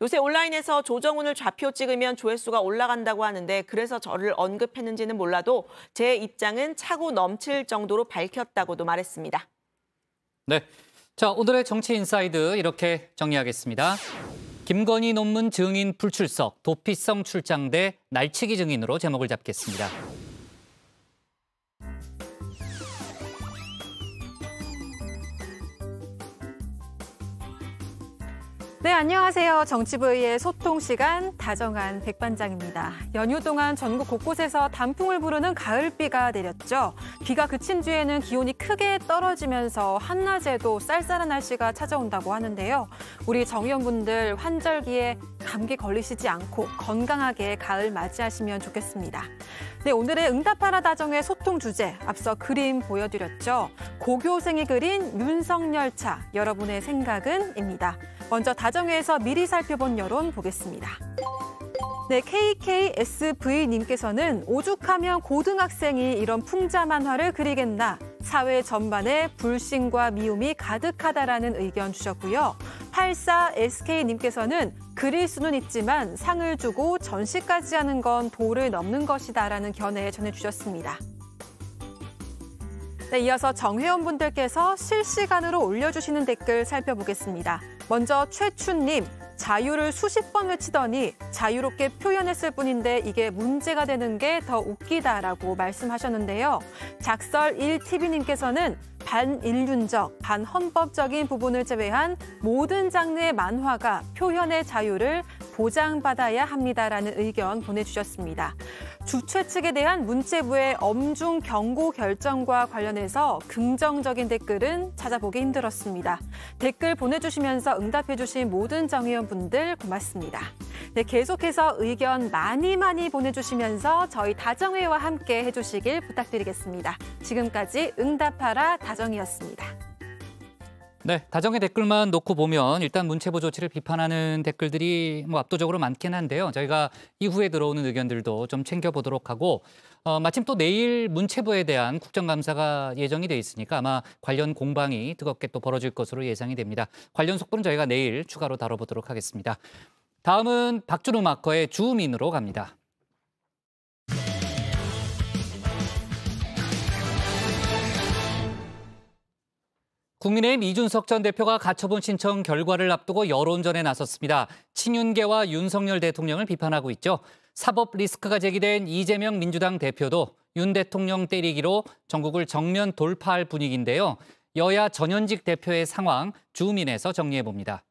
요새 온라인에서 조정훈을 좌표 찍으면 조회수가 올라간다고 하는데 그래서 저를 언급했는지는 몰라도 제 입장은 차고 넘칠 정도로 밝혔다고도 말했습니다. 네, 자 오늘의 정치 인사이드 이렇게 정리하겠습니다. 김건희 논문 증인 불출석, 도피성 출장 대 날치기 증인으로 제목을 잡겠습니다. 네, 안녕하세요. 정치부의 소통 시간 다정한 백반장입니다. 연휴 동안 전국 곳곳에서 단풍을 부르는 가을비가 내렸죠. 비가 그친 뒤에는 기온이 크게 떨어지면서 한낮에도 쌀쌀한 날씨가 찾아온다고 하는데요. 우리 정의원분들 환절기에 감기 걸리시지 않고 건강하게 가을 맞이하시면 좋겠습니다. 네, 오늘의 응답하라 다정의 소통 주제 앞서 그림 보여드렸죠. 고교생이 그린 윤석열차 여러분의 생각은입니다. 먼저 다정회에서 미리 살펴본 여론 보겠습니다. 네, KKSV님께서는 오죽하면 고등학생이 이런 풍자 만화를 그리겠나. 사회 전반에 불신과 미움이 가득하다라는 의견 주셨고요. 84SK님께서는 그릴 수는 있지만 상을 주고 전시까지 하는 건 도를 넘는 것이다라는 견해 전해주셨습니다. 네, 이어서 정회원분들께서 실시간으로 올려주시는 댓글 살펴보겠습니다. 먼저 최춘님, 자유를 수십 번 외치더니 자유롭게 표현했을 뿐인데 이게 문제가 되는 게 더 웃기다라고 말씀하셨는데요. 작설1TV님께서는 반인륜적, 반헌법적인 부분을 제외한 모든 장르의 만화가 표현의 자유를 보장받아야 합니다라는 의견 보내주셨습니다. 주최 측에 대한 문체부의 엄중 경고 결정과 관련해서 긍정적인 댓글은 찾아보기 힘들었습니다. 댓글 보내주시면서 응답해주신 모든 정의원분들 고맙습니다. 네, 계속해서 의견 많이 보내주시면서 저희 다정회와 함께 해주시길 부탁드리겠습니다. 지금까지 응답하라 다정이었습니다. 네, 다정의 댓글만 놓고 보면 일단 문체부 조치를 비판하는 댓글들이 압도적으로 많긴 한데요. 저희가 이후에 들어오는 의견들도 좀 챙겨보도록 하고 마침 또 내일 문체부에 대한 국정감사가 예정이 돼 있으니까 아마 관련 공방이 뜨겁게 또 벌어질 것으로 예상이 됩니다. 관련 속보는 저희가 내일 추가로 다뤄보도록 하겠습니다. 다음은 박준호 마커의 주민으로 갑니다. 국민의힘 이준석 전 대표가 가처분 신청 결과를 앞두고 여론전에 나섰습니다. 친윤계와 윤석열 대통령을 비판하고 있죠. 사법 리스크가 제기된 이재명 민주당 대표도 윤 대통령 때리기로 전국을 정면 돌파할 분위기인데요. 여야 전현직 대표의 상황 주민에서 정리해봅니다.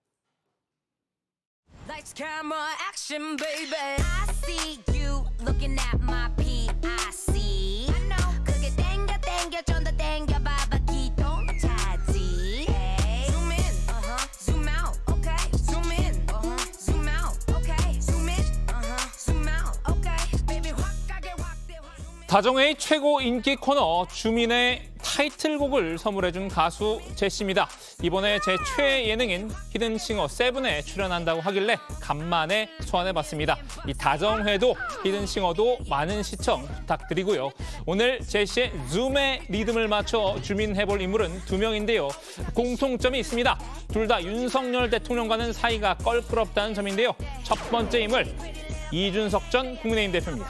Lights, camera, action, baby. I see you looking at my PIC. I know. 그게 땡겨 좀 더 땡겨 봐봐 기동 차지. Zoom in, zoom out, okay. Zoom in, zoom out, okay. Zoom in, zoom out, okay. Baby 확 가게 확대. 다정회의 최고 인기 코너 주민의 타이틀곡을 선물해준 가수 제시입니다. 이번에 제 최애 예능인 히든싱어 7에 출연한다고 하길래 간만에 소환해봤습니다. 이 다정회도 히든싱어도 많은 시청 부탁드리고요. 오늘 제시의 줌의 리듬을 맞춰 주민해볼 인물은 2명인데요. 공통점이 있습니다. 둘 다 윤석열 대통령과는 사이가 껄끄럽다는 점인데요. 첫 번째 인물 이준석 전 국민의힘 대표입니다.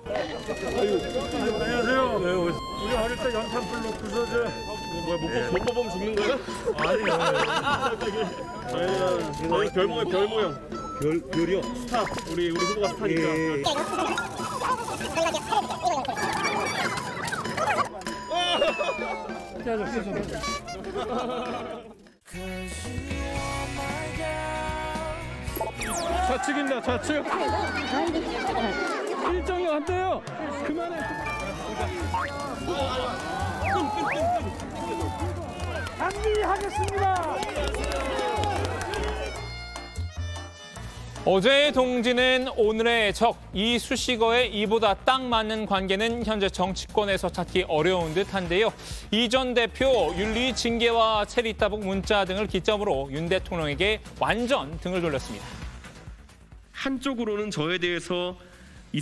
안녕하세요. 네, 우리 어릴 때 연탄불 놓고서 못 뽑으면 죽는 거야? 아니에요. 저희 별 모양. 별이요? 스타. 우리 후보가 스타니까. 좌측입니다. 좌측. 일정이 안 돼요. 그만해. 합리하겠습니다. 어제의 동지는 오늘의 적. 이 수식어에 이보다 딱 맞는 관계는 현재 정치권에서 찾기 어려운 듯한데요. 이 전 대표 윤리 징계와 체리따북 문자 등을 기점으로 윤 대통령에게 완전 등을 돌렸습니다. 한쪽으로는 저에 대해서 이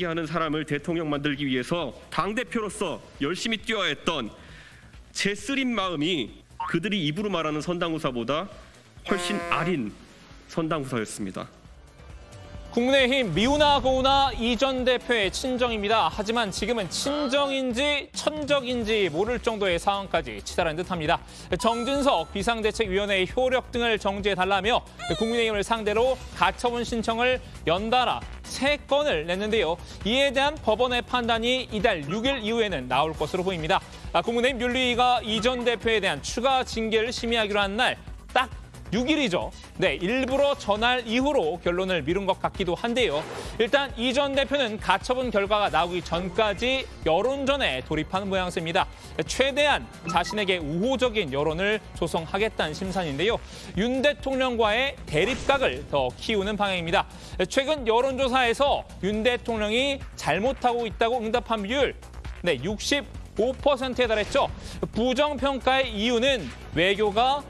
하는 사람을 대통령 만들기 위해서 당대표로서 열심히 뛰어야 했던 제 쓰린 마음이 그들이 입으로 말하는 선당후사보다 훨씬 아린 선당후사였습니다. 국민의힘 미우나 고우나 이 전 대표의 친정입니다. 하지만 지금은 친정인지 천적인지 모를 정도의 상황까지 치달은 듯합니다. 정진석 비상대책위원회의 효력 등을 정지해달라며 국민의힘을 상대로 가처분 신청을 연달아 3건을 냈는데요. 이에 대한 법원의 판단이 이달 6일 이후에는 나올 것으로 보입니다. 국민의힘 윤리위가 이 전 대표에 대한 추가 징계를 심의하기로 한 날 딱 6일이죠. 네, 일부러 전날 이후로 결론을 미룬 것 같기도 한데요. 일단 이 전 대표는 가처분 결과가 나오기 전까지 여론전에 돌입하는 모양새입니다. 최대한 자신에게 우호적인 여론을 조성하겠다는 심산인데요. 윤 대통령과의 대립각을 더 키우는 방향입니다. 최근 여론조사에서 윤 대통령이 잘못하고 있다고 응답한 비율 65%에 달했죠. 부정평가의 이유는 외교가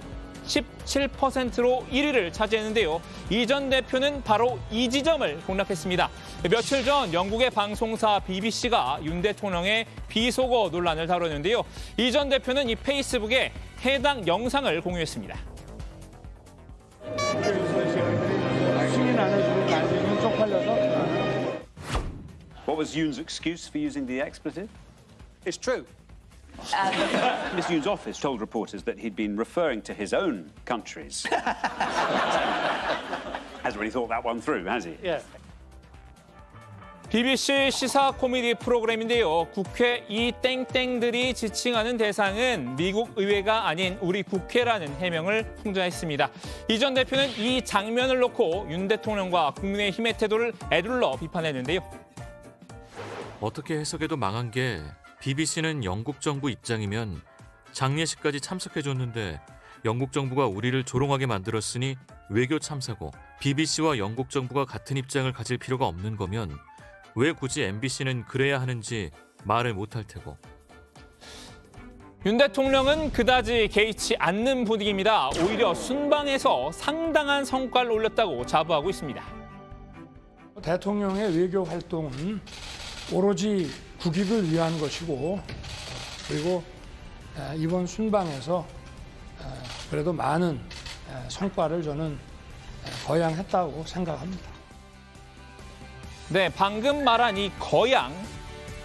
17%로 1위를 차지했는데요. 이 전 대표는 바로 이 지점을 공략했습니다. 며칠 전 영국의 방송사 BBC가 윤 대통령의 비속어 논란을 다뤘는데요. 이 전 대표는 이 페이스북에 해당 영상을 공유했습니다. 승인 안 해주는 날씨는 쪽팔려서. What was Yoon's excuse for using the expletive? It's true. Mr. Yoon's office told reporters that he'd been referring to his own countries. Hasn't really thought that one through, has he? Yeah. BBC 시사 코미디 프로그램인데요. 국회 이 땡땡들이 지칭하는 대상은 미국 의회가 아닌 우리 국회라는 해명을 풍자했습니다. 이 전 대표는 이 장면을 놓고 윤 대통령과 국민의힘의 태도를 에둘러 비판했는데요. 어떻게 해석해도 망한 게 BBC는 영국 정부 입장이면 장례식까지 참석해줬는데 영국 정부가 우리를 조롱하게 만들었으니 외교 참사고 BBC와 영국 정부가 같은 입장을 가질 필요가 없는 거면 왜 굳이 MBC는 그래야 하는지 말을 못할 테고. 윤 대통령은 그다지 개의치 않는 분위기입니다. 오히려 순방에서 상당한 성과를 올렸다고 자부하고 있습니다. 대통령의 외교 활동은 오로지 국익을 위한 것이고 그리고 이번 순방에서 그래도 많은 성과를 저는 거양했다고 생각합니다. 네, 방금 말한 이 거양,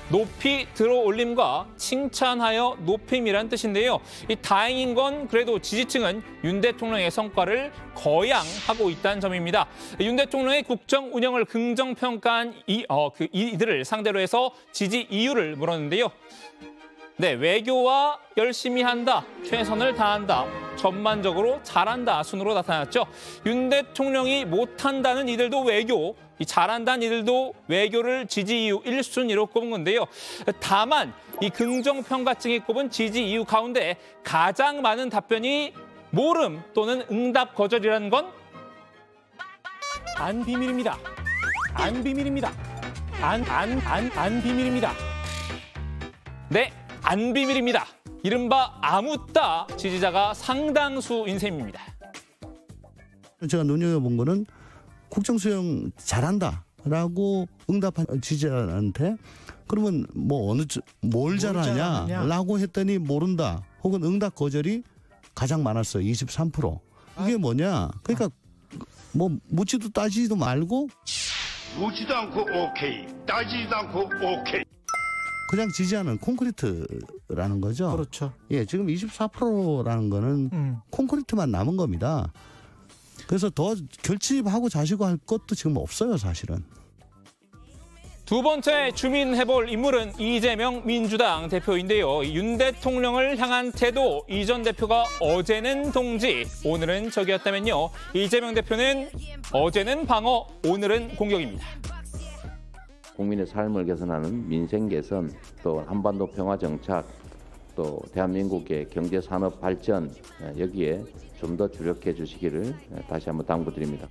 높이 들어올림과 칭찬하여 높임이란 뜻인데요. 이 다행인 건 그래도 지지층은 윤 대통령의 성과를 거양하고 있다는 점입니다. 윤 대통령의 국정 운영을 긍정평가한 이들을 상대로 해서 지지 이유를 물었는데요. 네, 외교와 열심히 한다, 최선을 다한다, 전반적으로 잘한다 순으로 나타났죠. 윤 대통령이 못한다는 이들도 외교, 이 잘한다는 이들도 외교를 지지 이유 1순위로 꼽은 건데요. 다만 이 긍정평가층이 꼽은 지지 이유 가운데 가장 많은 답변이 모름 또는 응답 거절이라는 건 안 비밀입니다. 안 비밀입니다. 안 비밀입니다. 네, 안 비밀입니다. 이른바 아무따 지지자가 상당수인 셈입니다. 제가 눈여겨본 거는 국정수행 잘한다라고 응답한 지지자한테 그러면 뭐 뭘 잘하냐라고 했더니 모른다 혹은 응답 거절이 가장 많았어요. 23%. 이게 뭐냐? 그러니까 뭐 묻지도 따지지도 말고 묻지도 않고 오케이, 따지지도 않고 오케이. 그냥 지지하는 콘크리트라는 거죠. 그렇죠. 예, 지금 24%라는 거는 콘크리트만 남은 겁니다. 그래서 더 결집하고 자시고 할 것도 지금 없어요, 사실은. 두 번째 주민해볼 인물은 이재명 민주당 대표인데요. 윤 대통령을 향한 태도, 이 전 대표가 어제는 동지, 오늘은 적이었다면요. 이재명 대표는 어제는 방어, 오늘은 공격입니다. 국민의 삶을 개선하는 민생 개선, 또 한반도 평화 정착, 또 대한민국의 경제 산업 발전, 여기에 좀 더 주력해 주시기를 다시 한번 당부드립니다.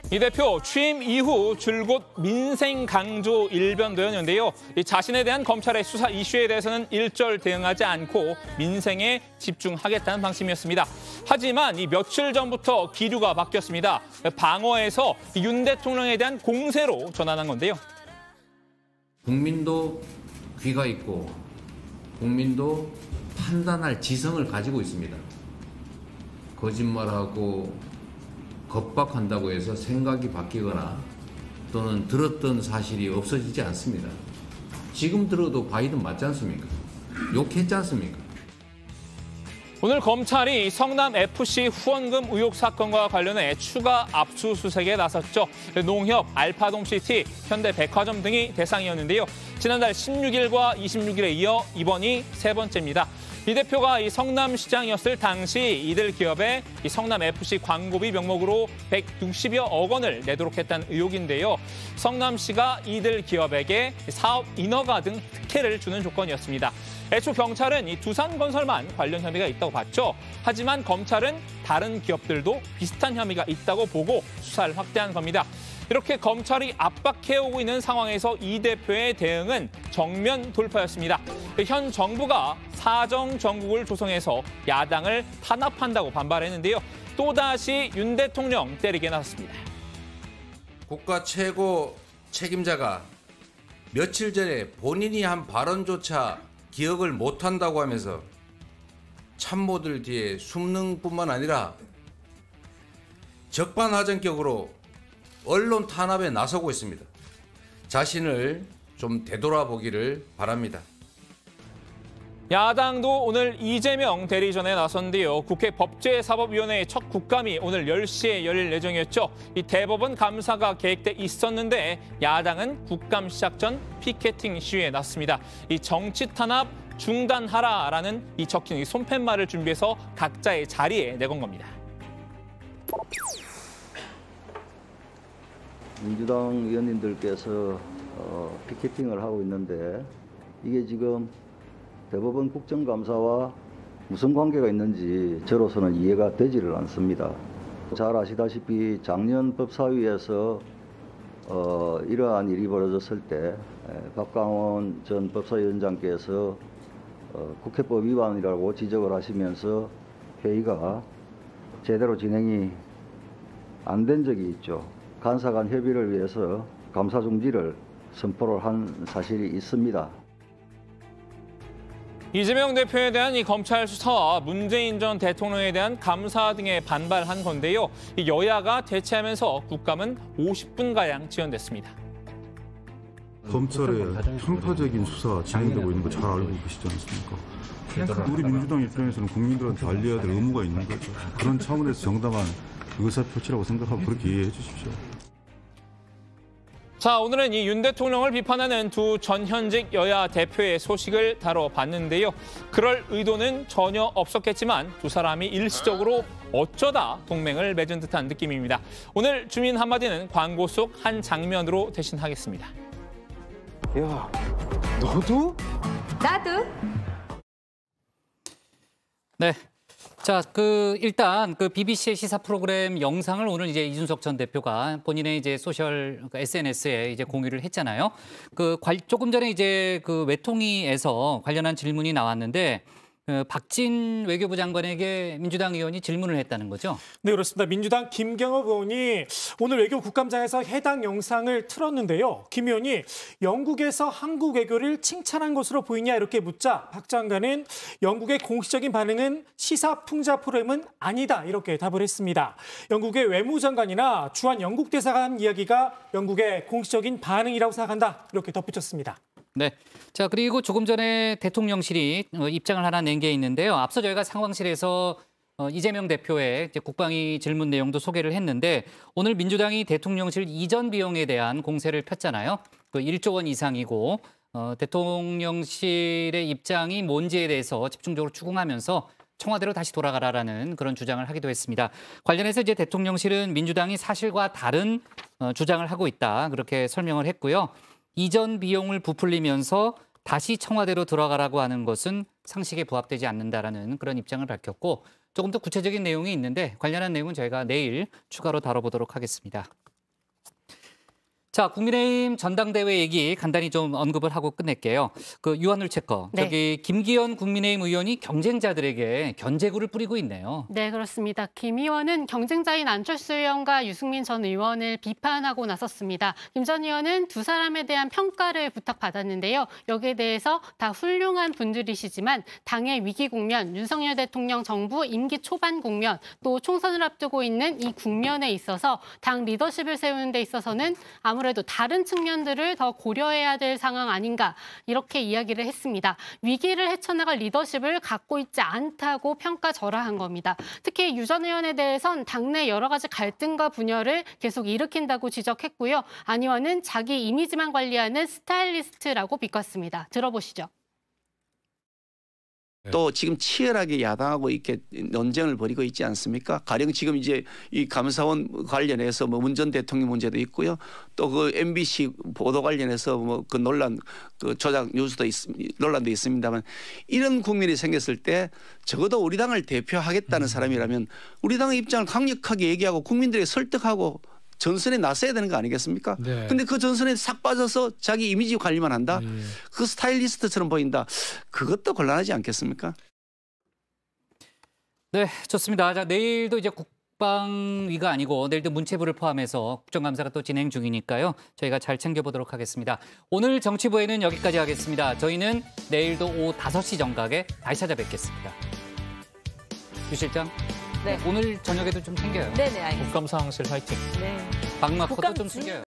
이 대표 취임 이후 줄곧 민생 강조 일변도였는데요. 자신에 대한 검찰의 수사 이슈에 대해서는 일절 대응하지 않고 민생에 집중하겠다는 방침이었습니다. 하지만 이 며칠 전부터 기류가 바뀌었습니다. 방어에서 윤 대통령에 대한 공세로 전환한 건데요. 국민도 귀가 있고 국민도 판단할 지성을 가지고 있습니다. 거짓말하고 겁박한다고 해서 생각이 바뀌거나 또는 들었던 사실이 없어지지 않습니다. 지금 들어도 바이든 맞지 않습니까? 욕했지 않습니까? 오늘 검찰이 성남FC 후원금 의혹 사건과 관련해 추가 압수수색에 나섰죠. 농협, 알파동시티, 현대백화점 등이 대상이었는데요. 지난달 16일과 26일에 이어 이번이 세 번째입니다. 이 대표가 이 성남시장이었을 당시 이들 기업에 이 성남FC 광고비 명목으로 160여억 원을 내도록 했다는 의혹인데요. 성남시가 이들 기업에게 사업 인허가 등 특혜를 주는 조건이었습니다. 애초 경찰은 이 두산건설만 관련 혐의가 있다고 봤죠. 하지만 검찰은 다른 기업들도 비슷한 혐의가 있다고 보고 수사를 확대한 겁니다. 이렇게 검찰이 압박해오고 있는 상황에서 이 대표의 대응은 정면 돌파였습니다. 현 정부가 사정정국을 조성해서 야당을 탄압한다고 반발했는데요. 또다시 윤 대통령 때리게 나섰습니다. 국가 최고 책임자가 며칠 전에 본인이 한 발언조차 기억을 못한다고 하면서 참모들 뒤에 숨는 뿐만 아니라 적반하장격으로 언론 탄압에 나서고 있습니다. 자신을 좀 되돌아보기를 바랍니다. 야당도 오늘 이재명 대리전에 나섰는데요. 국회 법제사법위원회의 첫 국감이 오늘 10시에 열릴 예정이었죠. 이 대법원 감사가 계획돼 있었는데 야당은 국감 시작 전 피켓팅 시위에 나섰습니다. 이 정치 탄압 중단하라라는 이 적힌 이 손팻말을 준비해서 각자의 자리에 내건 겁니다. 민주당 의원님들께서 피켓팅을 하고 있는데 이게 지금 대법원 국정감사와 무슨 관계가 있는지 저로서는 이해가 되지를 않습니다. 잘 아시다시피 작년 법사위에서 이러한 일이 벌어졌을 때 박강원 전 법사위원장께서 국회법 위반이라고 지적을 하시면서 회의가 제대로 진행이 안 된 적이 있죠. 간사 간 협의를 위해서 감사 중지를 선포를 한 사실이 있습니다. 이재명 대표에 대한 이 검찰 수사와 문재인 전 대통령에 대한 감사 등에 반발한 건데요. 이 여야가 대치하면서 국감은 50분가량 지연됐습니다. 검찰의 편파적인 수사 진행되고 있는 거 잘 알고 계시지 않습니까? 우리 민주당 입장에서는 국민들한테 알려야 될 의무가 있는 거죠. 그런 차원에서 정당한 의사표시라고 생각하고 그렇게 이해해 주십시오. 자, 오늘은 이 윤 대통령을 비판하는 두 전현직 여야 대표의 소식을 다뤄봤는데요. 그럴 의도는 전혀 없었겠지만 두 사람이 일시적으로 어쩌다 동맹을 맺은 듯한 느낌입니다. 오늘 주민 한마디는 광고 속 한 장면으로 대신하겠습니다. 야, 너도? 나도. 네. 자, 일단 BBC의 시사 프로그램 영상을 오늘 이제 이준석 전 대표가 본인의 이제 소셜 SNS에 이제 공유를 했잖아요. 조금 전에 이제 외통위에서 관련한 질문이 나왔는데 박진 외교부 장관에게 민주당 의원이 질문을 했다는 거죠? 네, 그렇습니다. 민주당 김경호 의원이 오늘 외교 국감장에서 해당 영상을 틀었는데요. 김 의원이 영국에서 한국 외교를 칭찬한 것으로 보이냐 이렇게 묻자 박 장관은 영국의 공식적인 반응은 시사풍자 프로그램은 아니다 이렇게 답을 했습니다. 영국의 외무장관이나 주한 영국 대사가 한 이야기가 영국의 공식적인 반응이라고 생각한다 이렇게 덧붙였습니다. 네. 자, 그리고 조금 전에 대통령실이 입장을 하나 낸 게 있는데요. 앞서 저희가 상황실에서 이재명 대표의 이제 국방위 질문 내용도 소개를 했는데 오늘 민주당이 대통령실 이전 비용에 대한 공세를 폈잖아요. 1조 원 이상이고 대통령실의 입장이 뭔지에 대해서 집중적으로 추궁하면서 청와대로 다시 돌아가라라는 그런 주장을 하기도 했습니다. 관련해서 이제 대통령실은 민주당이 사실과 다른 주장을 하고 있다 그렇게 설명을 했고요. 이전 비용을 부풀리면서 다시 청와대로 들어가라고 하는 것은 상식에 부합되지 않는다라는 그런 입장을 밝혔고 조금 더 구체적인 내용이 있는데 관련한 내용은 저희가 내일 추가로 다뤄보도록 하겠습니다. 자, 국민의힘 전당대회 얘기 간단히 좀 언급을 하고 끝낼게요. 그 유한울 체커, 네. 저기 김기현 국민의힘 의원이 경쟁자들에게 견제구를 뿌리고 있네요. 네, 그렇습니다. 김 의원은 경쟁자인 안철수 의원과 유승민 전 의원을 비판하고 나섰습니다. 김 전 의원은 두 사람에 대한 평가를 부탁받았는데요. 여기에 대해서 다 훌륭한 분들이시지만 당의 위기 국면, 윤석열 대통령 정부 임기 초반 국면, 또 총선을 앞두고 있는 이 국면에 있어서 당 리더십을 세우는 데 있어서는 아무래도 다른 측면들을 더 고려해야 될 상황 아닌가 이렇게 이야기를 했습니다. 위기를 헤쳐나갈 리더십을 갖고 있지 않다고 평가절하한 겁니다. 특히 유 전 의원에 대해선 당내 여러 가지 갈등과 분열을 계속 일으킨다고 지적했고요. 안 의원은 자기 이미지만 관리하는 스타일리스트라고 비꼈습니다. 들어보시죠. 또 지금 치열하게 야당하고 이렇게 논쟁을 벌이고 있지 않습니까? 가령 지금 이제 이 감사원 관련해서 뭐 문 전 대통령 문제도 있고요. 또 그 MBC 보도 관련해서 뭐 그 논란, 그 조작 뉴스도 논란도 있습니다만 이런 국면이 생겼을 때 적어도 우리 당을 대표하겠다는 사람이라면 우리 당의 입장을 강력하게 얘기하고 국민들에게 설득하고 전선에 나서야 되는 거 아니겠습니까? 네. 근데 그 전선에 싹 빠져서 자기 이미지 관리만 한다? 그 스타일리스트처럼 보인다. 그것도 곤란하지 않겠습니까? 네, 좋습니다. 자, 내일도 이제 국방위가 아니고 내일도 문체부를 포함해서 국정감사가 또 진행 중이니까요. 저희가 잘 챙겨보도록 하겠습니다. 오늘 정치부에는 여기까지 하겠습니다. 저희는 내일도 오후 5시 정각에 다시 찾아뵙겠습니다. 유 실장. 네. 오늘 저녁에도 좀 챙겨요. 네네, 알겠습니다. 국감사항실 화이팅. 네. 박마커도 좀 챙겨요.